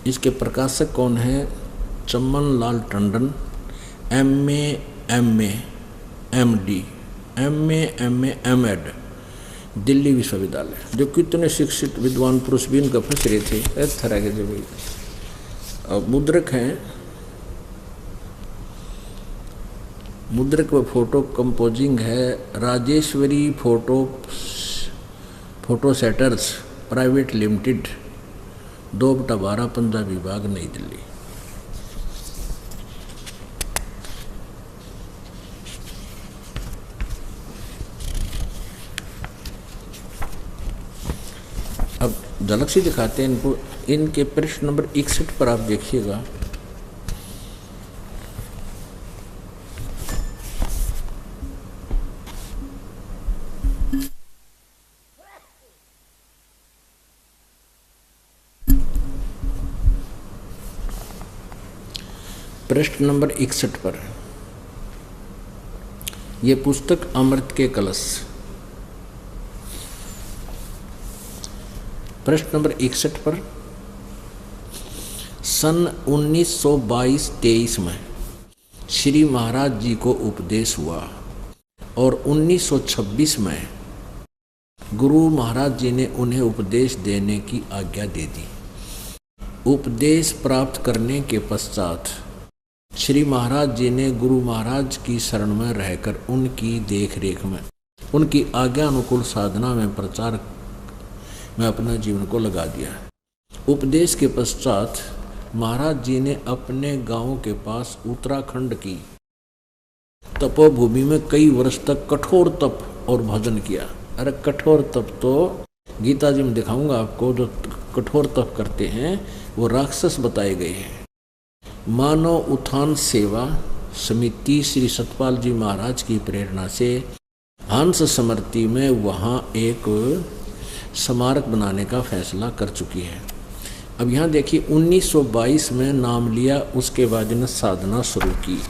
इसके प्रकाशक कौन है? Chaman Lal Tandon, MA MA MD MA MA MEd, Delhi विश्वविद्यालय। जो कितने शिक्षित विद्वान पुरुष भी इनका फंस रहे थे इस तरह के जो भी। और मुद्रक हैं, मुद्रक व फोटो कंपोजिंग है Rajeshwari photo setters private limited, 2/12 Punjabi Bagh New Delhi. अब झलक से दिखाते हैं इनको। इनके पृष्ठ नंबर 61 पर आप देखिएगा, पृष्ठ नंबर 61 पर यह पुस्तक अमृत के कलश। पृष्ठ नंबर 61 पर सन 1922-23 में श्री महाराज जी को उपदेश हुआ, और 1926 में गुरु महाराज जी ने उन्हें उपदेश देने की आज्ञा दे दी। उपदेश प्राप्त करने के पश्चात श्री महाराज जी ने गुरु महाराज की शरण में रहकर उनकी देख रेख में, उनकी आज्ञा अनुकूल साधना में, प्रचार में अपना जीवन को लगा दिया। उपदेश के पश्चात महाराज जी ने अपने गांव के पास उत्तराखंड की तपोभूमि में कई वर्ष तक कठोर तप और भजन किया। अरे कठोर तप तो गीता जी में दिखाऊंगा आपको, जो कठोर तप करते हैं वो राक्षस बताए गए हैं। मानव उत्थान सेवा समिति श्री सतपाल जी महाराज की प्रेरणा से हंस स्मृति में वहाँ एक स्मारक बनाने का फैसला कर चुकी है। अब यहाँ देखिए 1922 में नाम लिया, उसके बाद इन्हें साधना शुरू की।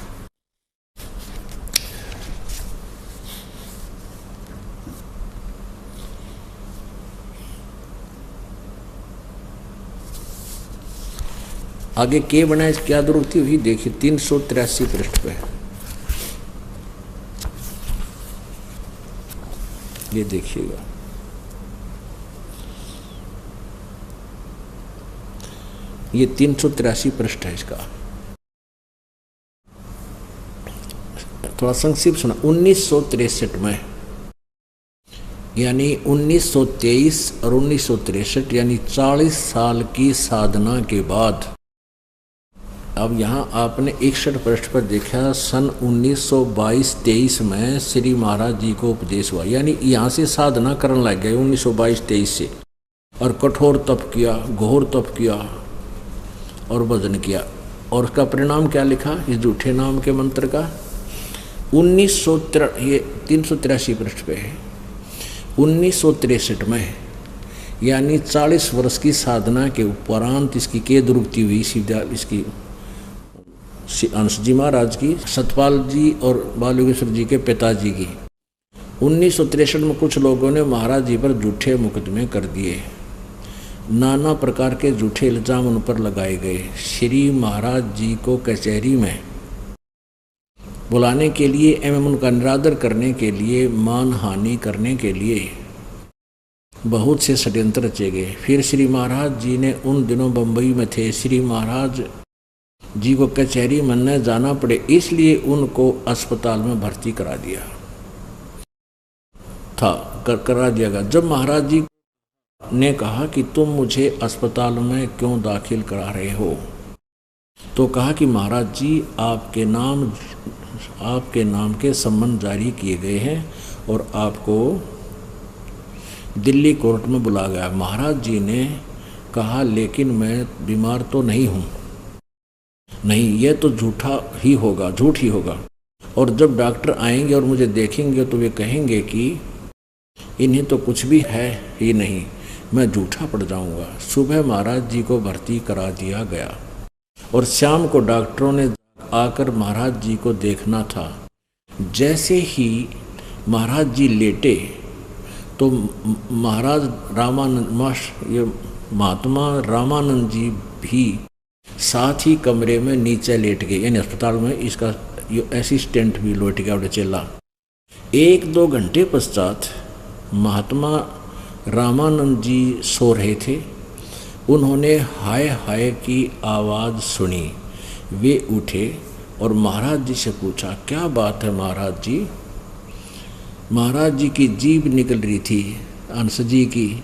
आगे के बनाए क्या दुरुक्ति हुई देखिए 383 पृष्ठ पे। ये देखिएगा, ये 383 पृष्ठ है इसका। थोड़ा संक्षिप्त सुना। 1963 में यानी 1923 और 1963 यानी 40 साल की साधना के बाद, अब यहाँ आपने 61 पृष्ठ पर देखा सन 1922-23 में श्री महाराज जी को उपदेश हुआ, यानी यहाँ से साधना करने लग गए 1922-23 से, और कठोर तप किया, घोर तप किया और भजन किया। और उसका परिणाम क्या लिखा इस झूठे नाम के मंत्र का? 383 पृष्ठ पे है। 1963 में यानी 40 वर्ष की साधना के उपरांत इसकी के दुरुक्ति हुई। सीधा इसकी हंस जी महाराज की, सतपाल जी और बाल योगेश्वर जी के पिताजी की। 1963 में कुछ लोगों ने महाराज जी पर झूठे मुकदमे कर दिए। नाना प्रकार के झूठे इल्जाम उन पर लगाए गए। श्री महाराज जी को कचहरी में बुलाने के लिए एवं उनका निरादर करने के लिए, मानहानि करने के लिए बहुत से षड्यंत्र रचे गए। फिर श्री महाराज जी ने उन दिनों बम्बई में थे, श्री महाराज जी को कचहरी में न जाना पड़े इसलिए उनको अस्पताल में भर्ती करा दिया गया। जब महाराज जी ने कहा कि तुम मुझे अस्पताल में क्यों दाखिल करा रहे हो, तो कहा कि महाराज जी आपके नाम के सम्मन जारी किए गए हैं और आपको दिल्ली कोर्ट में बुला गया। महाराज जी ने कहा लेकिन मैं बीमार तो नहीं हूँ। नहीं, यह तो झूठ ही होगा। और जब डॉक्टर आएंगे और मुझे देखेंगे तो वे कहेंगे कि इन्हें तो कुछ भी है ही नहीं, मैं झूठा पड़ जाऊंगा। सुबह महाराज जी को भर्ती करा दिया गया और शाम को डॉक्टरों ने आकर महाराज जी को देखना था। जैसे ही महाराज जी लेटे तो महात्मा रामानंद जी भी साथ ही कमरे में नीचे लेट गए, यानी अस्पताल में इसका असिस्टेंट भी लेट गया और चला। 1-2 घंटे पश्चात महात्मा रामानंद जी सो रहे थे। उन्होंने हाय हाय की आवाज़ सुनी। वे उठे और महाराज जी से पूछा, क्या बात है महाराज जी? महाराज जी की जीभ निकल रही थी, अंश जी की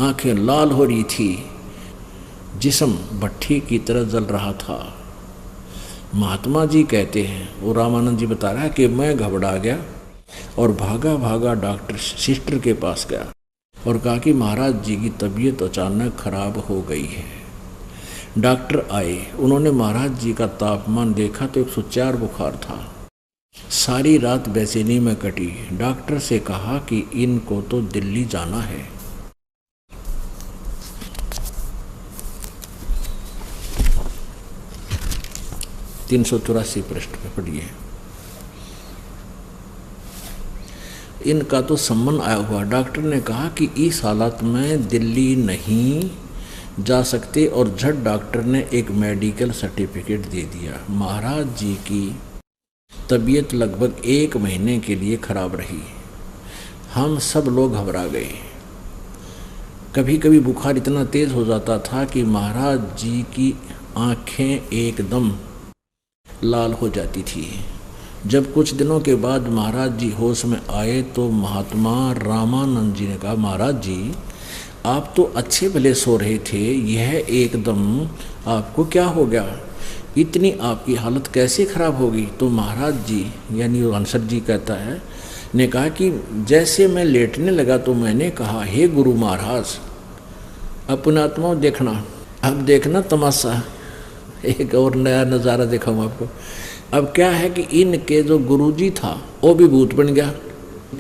आंखें लाल हो रही थी, जिस्म भट्ठी की तरह जल रहा था। महात्मा जी कहते हैं, वो रामानंद जी बता रहा है कि मैं घबरा गया और भागा डॉक्टर सिस्टर के पास गया और कहा कि महाराज जी की तबीयत अचानक खराब हो गई है। डॉक्टर आए, उन्होंने महाराज जी का तापमान देखा तो 104 बुखार था। सारी रात बेचैनी में कटी। डॉक्टर से कहा कि इनको तो दिल्ली जाना है। तीन 384 पृष्ठ पे पढ़िए। इनका तो सम्मन आया हुआ। डॉक्टर ने कहा कि इस हालत में दिल्ली नहीं जा सकते और झट डॉक्टर ने एक मेडिकल सर्टिफिकेट दे दिया। महाराज जी की तबीयत लगभग 1 महीने के लिए खराब रही। हम सब लोग घबरा गए। कभी कभी बुखार इतना तेज हो जाता था कि महाराज जी की आंखें एकदम लाल हो जाती थी। जब कुछ दिनों के बाद महाराज जी होश में आए तो महात्मा रामानंद जी ने कहा, महाराज जी आप तो अच्छे भले सो रहे थे, यह एकदम आपको क्या हो गया? इतनी आपकी हालत कैसे खराब होगी? तो महाराज जी यानी अंसर जी कहता है ने कहा कि जैसे मैं लेटने लगा तो मैंने कहा, हे गुरु महाराज अपना आत्मा देखना। अब देखना तमाशा, एक और नया नज़ारा दिखाऊँ आपको। अब क्या है कि इनके जो गुरुजी था वो भी भूत बन गया।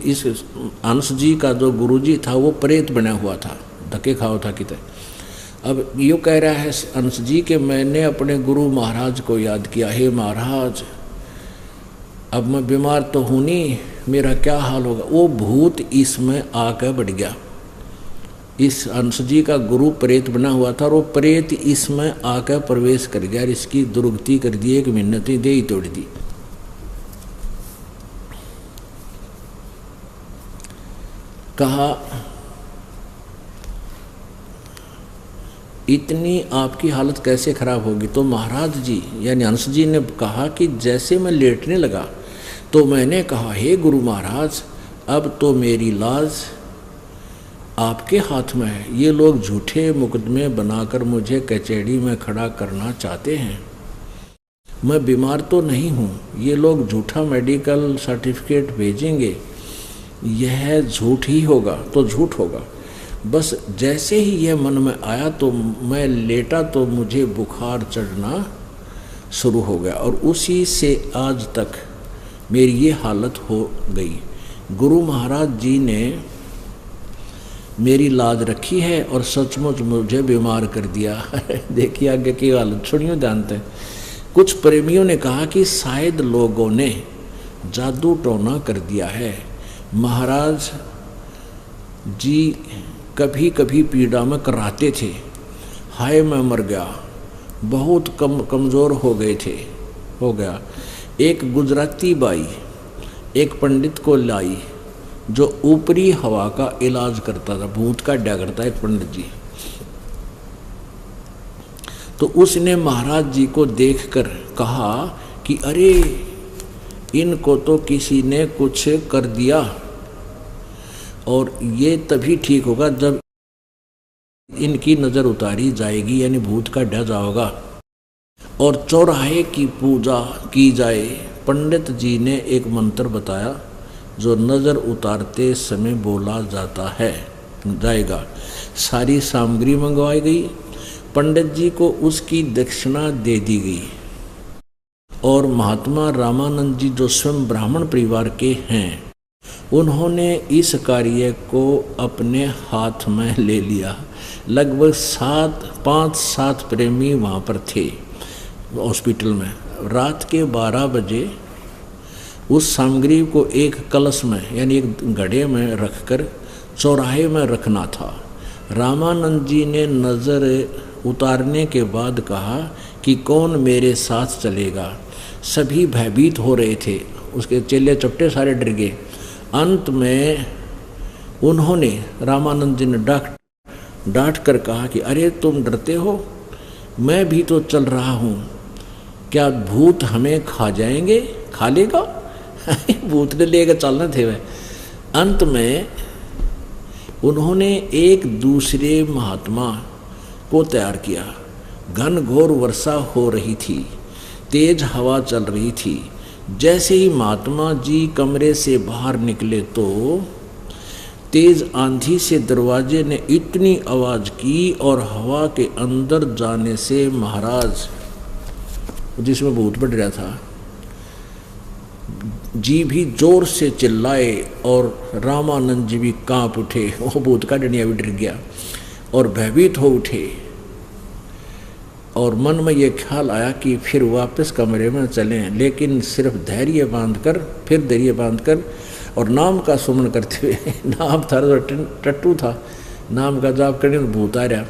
इस अंश जी का जो गुरुजी था वो प्रेत बना हुआ था, धक्के खाओ था कितने। अब यो कह रहा है अंश जी कि मैंने अपने गुरु महाराज को याद किया, हे महाराज अब मैं बीमार तो हूँ नहीं, मेरा क्या हाल होगा। वो भूत इसमें आकर बढ़ गया। इस अंश जी का गुरु प्रेत बना हुआ था और वो प्रेत इसमें आकर प्रवेश कर गया, इसकी दुर्गति कर दी, एक मिन्नती दे ही तोड़ दी। कहा इतनी आपकी हालत कैसे खराब होगी? तो महाराज जी यानी अंश जी ने कहा कि जैसे मैं लेटने लगा तो मैंने कहा, हे गुरु महाराज अब तो मेरी लाज आपके हाथ में है। ये लोग झूठे मुकदमे बनाकर मुझे कचहरी में खड़ा करना चाहते हैं। मैं बीमार तो नहीं हूँ, ये लोग झूठा मेडिकल सर्टिफिकेट भेजेंगे, यह झूठ ही होगा तो झूठ होगा। बस जैसे ही यह मन में आया तो मैं लेटा तो मुझे बुखार चढ़ना शुरू हो गया और उसी से आज तक मेरी ये हालत हो गई। गुरु महाराज जी ने मेरी लाज रखी है और सचमुच मुझे बीमार कर दिया। देखिए आगे की हालत सुनियो जानते हैं। कुछ प्रेमियों ने कहा कि शायद लोगों ने जादू टोना कर दिया है। महाराज जी कभी कभी पीड़ा में कराते थे। हाय मैं मर गया, बहुत कमज़ोर हो गया। एक गुजराती बाई एक पंडित को लाई जो ऊपरी हवा का इलाज करता था, भूत का अड्डा करता एक पंडित जी। तो उसने महाराज जी को देखकर कहा कि अरे इनको तो किसी ने कुछ कर दिया, और ये तभी ठीक होगा जब इनकी नज़र उतारी जाएगी, यानी भूत का अड्डा जाओगा और चौराहे की पूजा की जाए। पंडित जी ने एक मंत्र बताया जो नज़र उतारते समय बोला जाएगा। सारी सामग्री मंगवाई गई, पंडित जी को उसकी दक्षिणा दे दी गई, और महात्मा रामानंद जी जो स्वयं ब्राह्मण परिवार के हैं, उन्होंने इस कार्य को अपने हाथ में ले लिया। लगभग 5-7 प्रेमी वहाँ पर थे हॉस्पिटल में। रात के 12 बजे उस सामग्री को एक कलश में यानी एक घड़े में रखकर चौराहे में रखना था। रामानंद जी ने नज़र उतारने के बाद कहा कि कौन मेरे साथ चलेगा। सभी भयभीत हो रहे थे, उसके चेले चपटे सारे डर गए। अंत में उन्होंने रामानंद जी ने डांट कर कहा कि अरे तुम डरते हो, मैं भी तो चल रहा हूँ, क्या भूत हमें खा लेगा? भूत ने लेकर चलना थे वह। अंत में उन्होंने एक दूसरे महात्मा को तैयार किया। घनघोर वर्षा हो रही थी, तेज हवा चल रही थी। जैसे ही महात्मा जी कमरे से बाहर निकले तो तेज आंधी से दरवाजे ने इतनी आवाज़ की और हवा के अंदर जाने से महाराज, जिसमें भूत बढ़ रहा था, जी भी जोर से चिल्लाए और रामानंद जी भी कांप उठे। वो भूत का डंडिया भी डर गया और भयभीत हो उठे, और मन में ये ख्याल आया कि फिर वापस कमरे में चलें, लेकिन सिर्फ धैर्य बांधकर और नाम का सुमन करते हुए। नाम था टट्टू था, नाम का जाप करने में भूत आ रहा।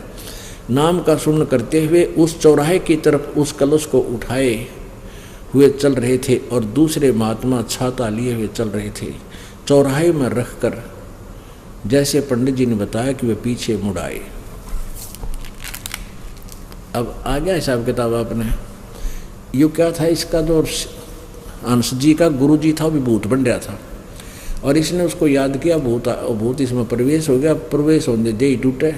नाम का सुमन करते हुए उस चौराहे की तरफ उस कलश को उठाए हुए चल रहे थे, और दूसरे महात्मा छाता लिए हुए चल रहे थे। चौराहे में रखकर जैसे पंडित जी ने बताया कि वे पीछे मुड़ आए। अब आ गया हिसाब किताब आपने। यो क्या था, इसका जो अंश जी का गुरु जी था वो भी भूत बन रहा था, और इसने उसको याद किया, भूत इसमें प्रवेश हो गया। प्रवेश होने दे ही टूटे,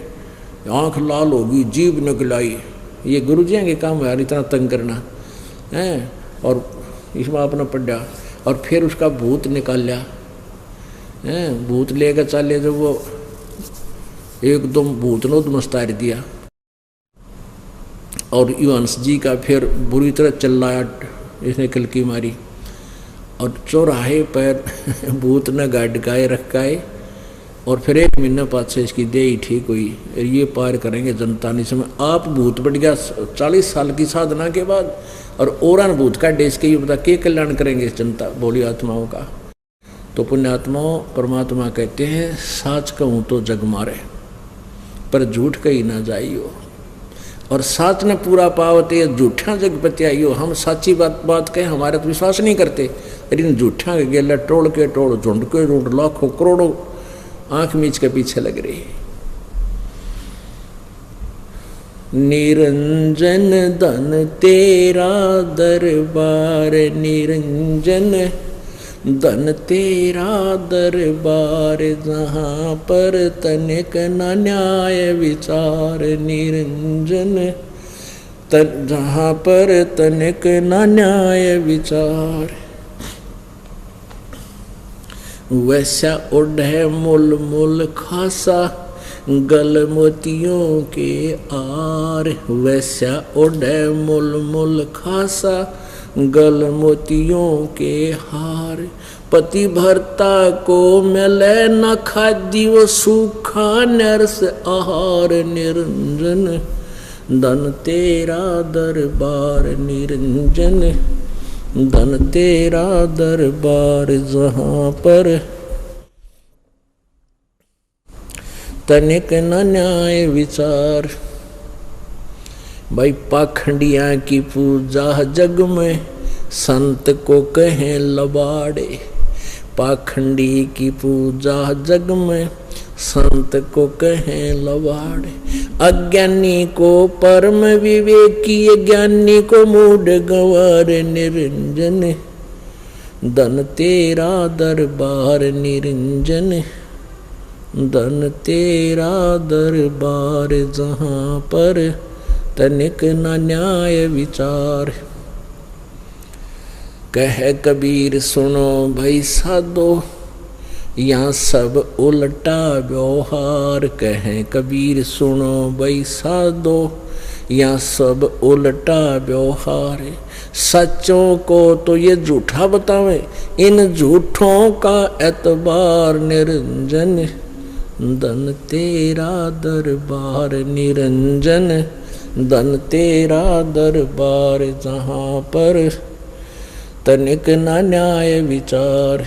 आँख लाल होगी, जीभ निकलाई। ये गुरु जी के काम यार, इतना तंग करना है। और इसमें अपना पढ़ा और फिर उसका भूत निकाल लिया है। भूत लेकर चले जब वो एकदम भूत ने उद्मस्तार दिया, और युवंश जी का फिर बुरी तरह चिल्लाया, इसने कलकी मारी, और चौराहे पर भूत ने गाय रखाए। और फिर 1 महीने बाद से इसकी देही ठीक हुई। ये पार करेंगे जनता नहीं समय। आप भूत बढ़ गया 40 साल की साधना के बाद, और औरन भूत का देश के ये बता के कल्याण करेंगे इस जनता भोली आत्माओं का। तो पुण्यात्माओं, परमात्मा कहते हैं साच कहूँ तो जग मारे, पर झूठ कही ना जाइयो, और साच ने पूरा पावते झूठा जग बत्याइयो। हम साची बात कहें, हमारे तो विश्वास नहीं करते, लेकिन झूठा के गेला टोड़ के टोड़, झुंड के झुंड, लाखों करोड़ों आंख मीच के पीछे लग रही। निरंजन धन तेरा दरबार, निरंजन धन तेरा दरबार, जहाँ पर तनिक न न्याय विचार, निरंजन जहाँ पर तनिक न न्याय विचार। वैसा ओढ़े मुल मुल खासा, गल मोतियों के आर, वैसा ओढ़े मुल मुल खासा, गल मोतियों के हार। पति भरता को मिले न खादी, वो सूखा नरस आहार, निरंजन धन तेरा दरबार, निरंजन धन तेरा दरबार, जहाँ पर तनिक न न्याय विचार। भाई पाखंडिया की पूजा जग में संत को कहें लबाड़े। पाखंडी की पूजा जग में संत को कहें लबाड़े। अज्ञानी को परम विवेकी, ज्ञानी को मूढ़ गंवार निरंजन। धन तेरा दरबार निरंजन, धन तेरा दरबार जहाँ पर तनिक न न्याय विचार। कह कबीर सुनो भाई साधो, यहाँ सब उल्टा व्यवहार। कहें कबीर सुनो भाई साधो, यहाँ सब उल्टा व्यवहार। सच्चों को तो ये झूठा बतावे, इन झूठों का एतबार निरंजन। धन तेरा दरबार निरंजन, धन तेरा दरबार जहाँ पर तनिक न न्याय विचार।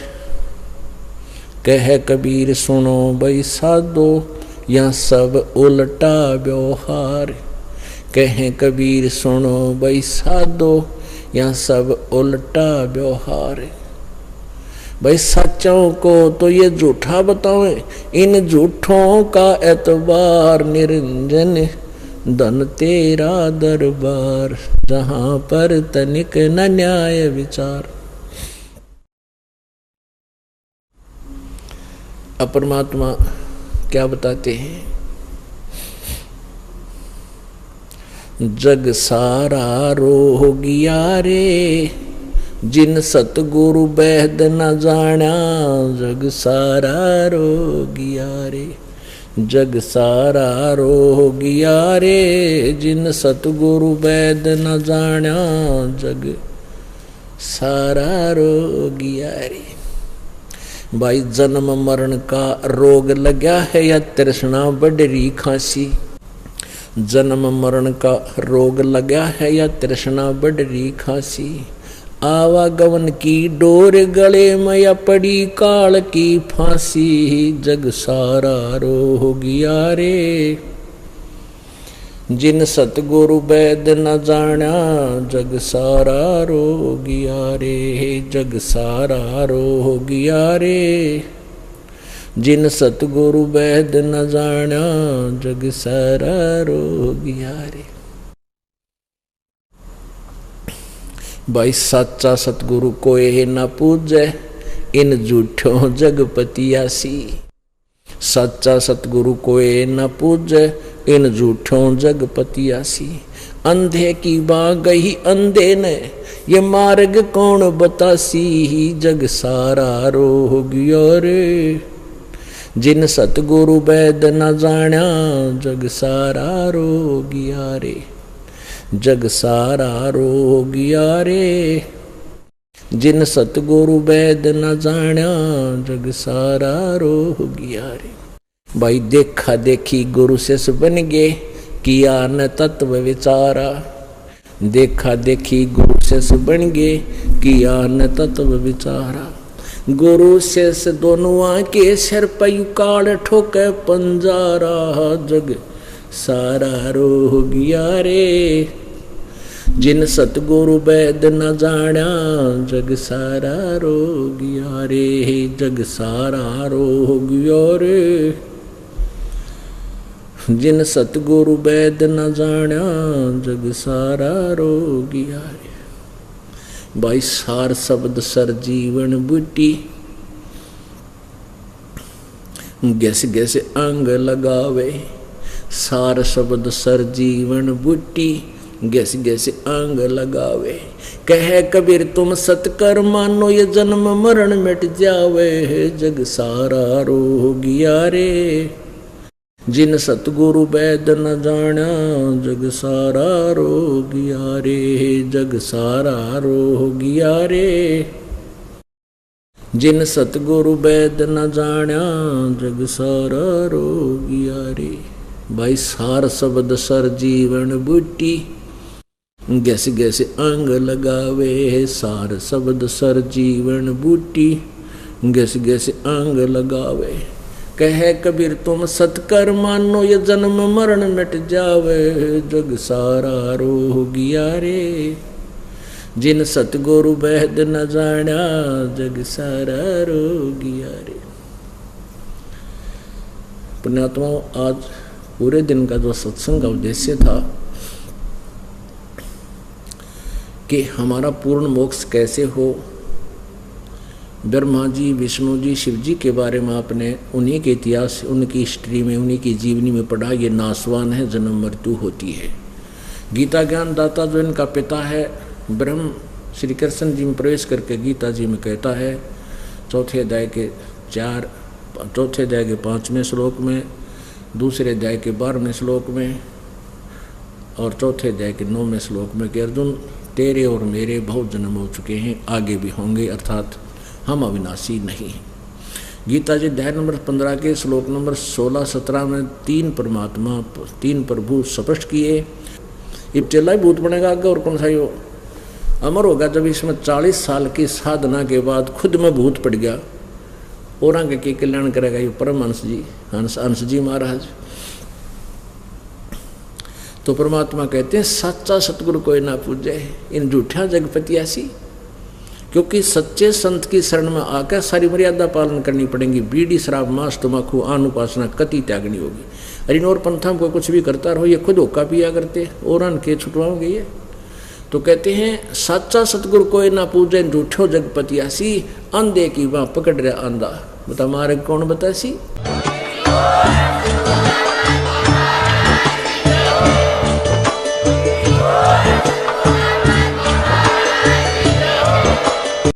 कह कबीर सुनो भाई साधो, यहाँ सब उल्टा व्यवहार। कहें कबीर सुनो भाई साधो, यहाँ सब उल्टा व्यवहार। भाई सच्चों को तो ये झूठा बतावे, इन झूठों का एतबार निरंजन। धन तेरा दरबार जहाँ पर तनिक न न्याय विचार। परमात्मा क्या बताते हैं? जग सारा रोगिया रे, जिन सतगुरु बैद न जाना। जग सारा रोगिया रे, जग सारा रोगिया रे, जिन सतगुरु बैद न जाना। जग सारा रोगिया रे। भाई जन्म मरण का रोग लगा है या तृष्णा बढ़ी खांसी। जन्म मरण का रोग लगा है या तृष्णा बढ़ी खांसी। आवागमन की डोर गले में या पड़ी काल की फांसी। जग सारा रोगिया रे, जिन सतगुरु बैद न जाना। जग सारा रोगिया रे, जग सारा रोगिया रे, जिन सतगुरु बैद न जाना। जग सारा रोगिया रे। भाई सच्चा सतगुरु कोई न पूजे, इन झूठों जगपतियासी। सच्चा सतगुरु कोई न पूजे, इन झूठों जगपतियासी। अंधे की बाँ गई अंधे ने, ये मार्ग कौन बतासी। जग सारा रोगिया रे, जिन सतगुरु बैद न जाना। जग सारा रोगिया रे, जग सारा रोगिया रे, जिन सतगुरु बैद न जाना। जग सारा रोगिया रे। भाई देखा देखी गुरु शिष्य बन गए, किया न तत्व विचारा। देखा देखी गुरु शिष्य बन गए, किया न तत्व विचारा। गुरु शिष्य दोनों के सिर पर काल ठोके पंजारा। जग सारा रोगिया रे, जिन सतगुरु बैद न जाना। जग सारा रोगिया रे, जग सारा रोगिया रे, जिन सतगुरु बैद न जाना। जग सारा रोगिया रे। भाई सार शब्द सर जीवन बूटी, गैस गैस अंग लगावे। सार शब्द सर जीवन बूटी, गैस गैस अंग लगावे। कहे कबीर तुम सतकर मानो, ये जन्म मरण मिट जावे। जग सारा रोगिया रे, जिन सतगुरु बैद न जाना। जग सारा रोगिया रे, जग सारा रोगिया रे, जिन सतगुरु बैद न जाना। जग सारा रोगिया रे। भाई सार शब्द सर जीवन बूटी, गैस गैस अंग लगावे। सार शब्द सर जीवन बूटी, गैस गैस अंग लगावे। कहे कबीर तुम सतकर मानो, ये जन्म मरण मिट जावे, जग सारा रोगिया रे। जिन सतगुरु वैद न जाना, जग सारा रोगिया रे। पुण्यात्माओं, आज पूरे दिन का जो सत्संग का उद्देश्य था कि हमारा पूर्ण मोक्ष कैसे हो, ब्रह्मा जी, विष्णु जी, शिव जी के बारे में आपने उन्हीं के इतिहास, उनकी हिस्ट्री में, उन्हीं की जीवनी में पढ़ा। ये नासवान है, जन्म मृत्यु होती है। गीता ज्ञान दाता जो इनका पिता है ब्रह्म, श्री कृष्ण जी में प्रवेश करके गीता जी में कहता है, चौथे अध्याय के 5वें श्लोक में, दूसरे अध्याय के 12वें श्लोक में और चौथे अध्याय के 9वें श्लोक में कि अर्जुन तेरे और मेरे बहुत जन्म हो चुके हैं, आगे भी होंगे, अर्थात हम अविनाशी नहीं। गीता जी अध्याय नंबर 15 के श्लोक नंबर 16-17 में 3 परमात्मा, 3 प्रभु स्पष्ट किए। अब चला ही भूत बनेगा आगे, और कौन सा ही हो अमर होगा। जब इसमें 40 साल की साधना के बाद खुद में भूत पड़ गया, और आगे के कल्याण करेगा ये परमहंस जी, हंस जी महाराज। तो परमात्मा कहते हैं सच्चा सतगुरु कोई ना पूजे, इन झूठा जगपतियासी। क्योंकि सच्चे संत की शरण में आकर सारी मर्यादा पालन करनी पड़ेगी। बीड़ी, शराब, मांस, तम्बाकू, आन उपासना कति त्यागनी होगी। अरे इन और पंथा में कोई कुछ भी करता रहो, ये खुद होका पिया करते और अन के छुटवाओगे ये। तो कहते हैं सच्चा सतगुरु कोई ना पूजे, झूठो जगपतियासी। अंधे की वहाँ पकड़ रहा अंधा, बता मार्ग कौन बतासी।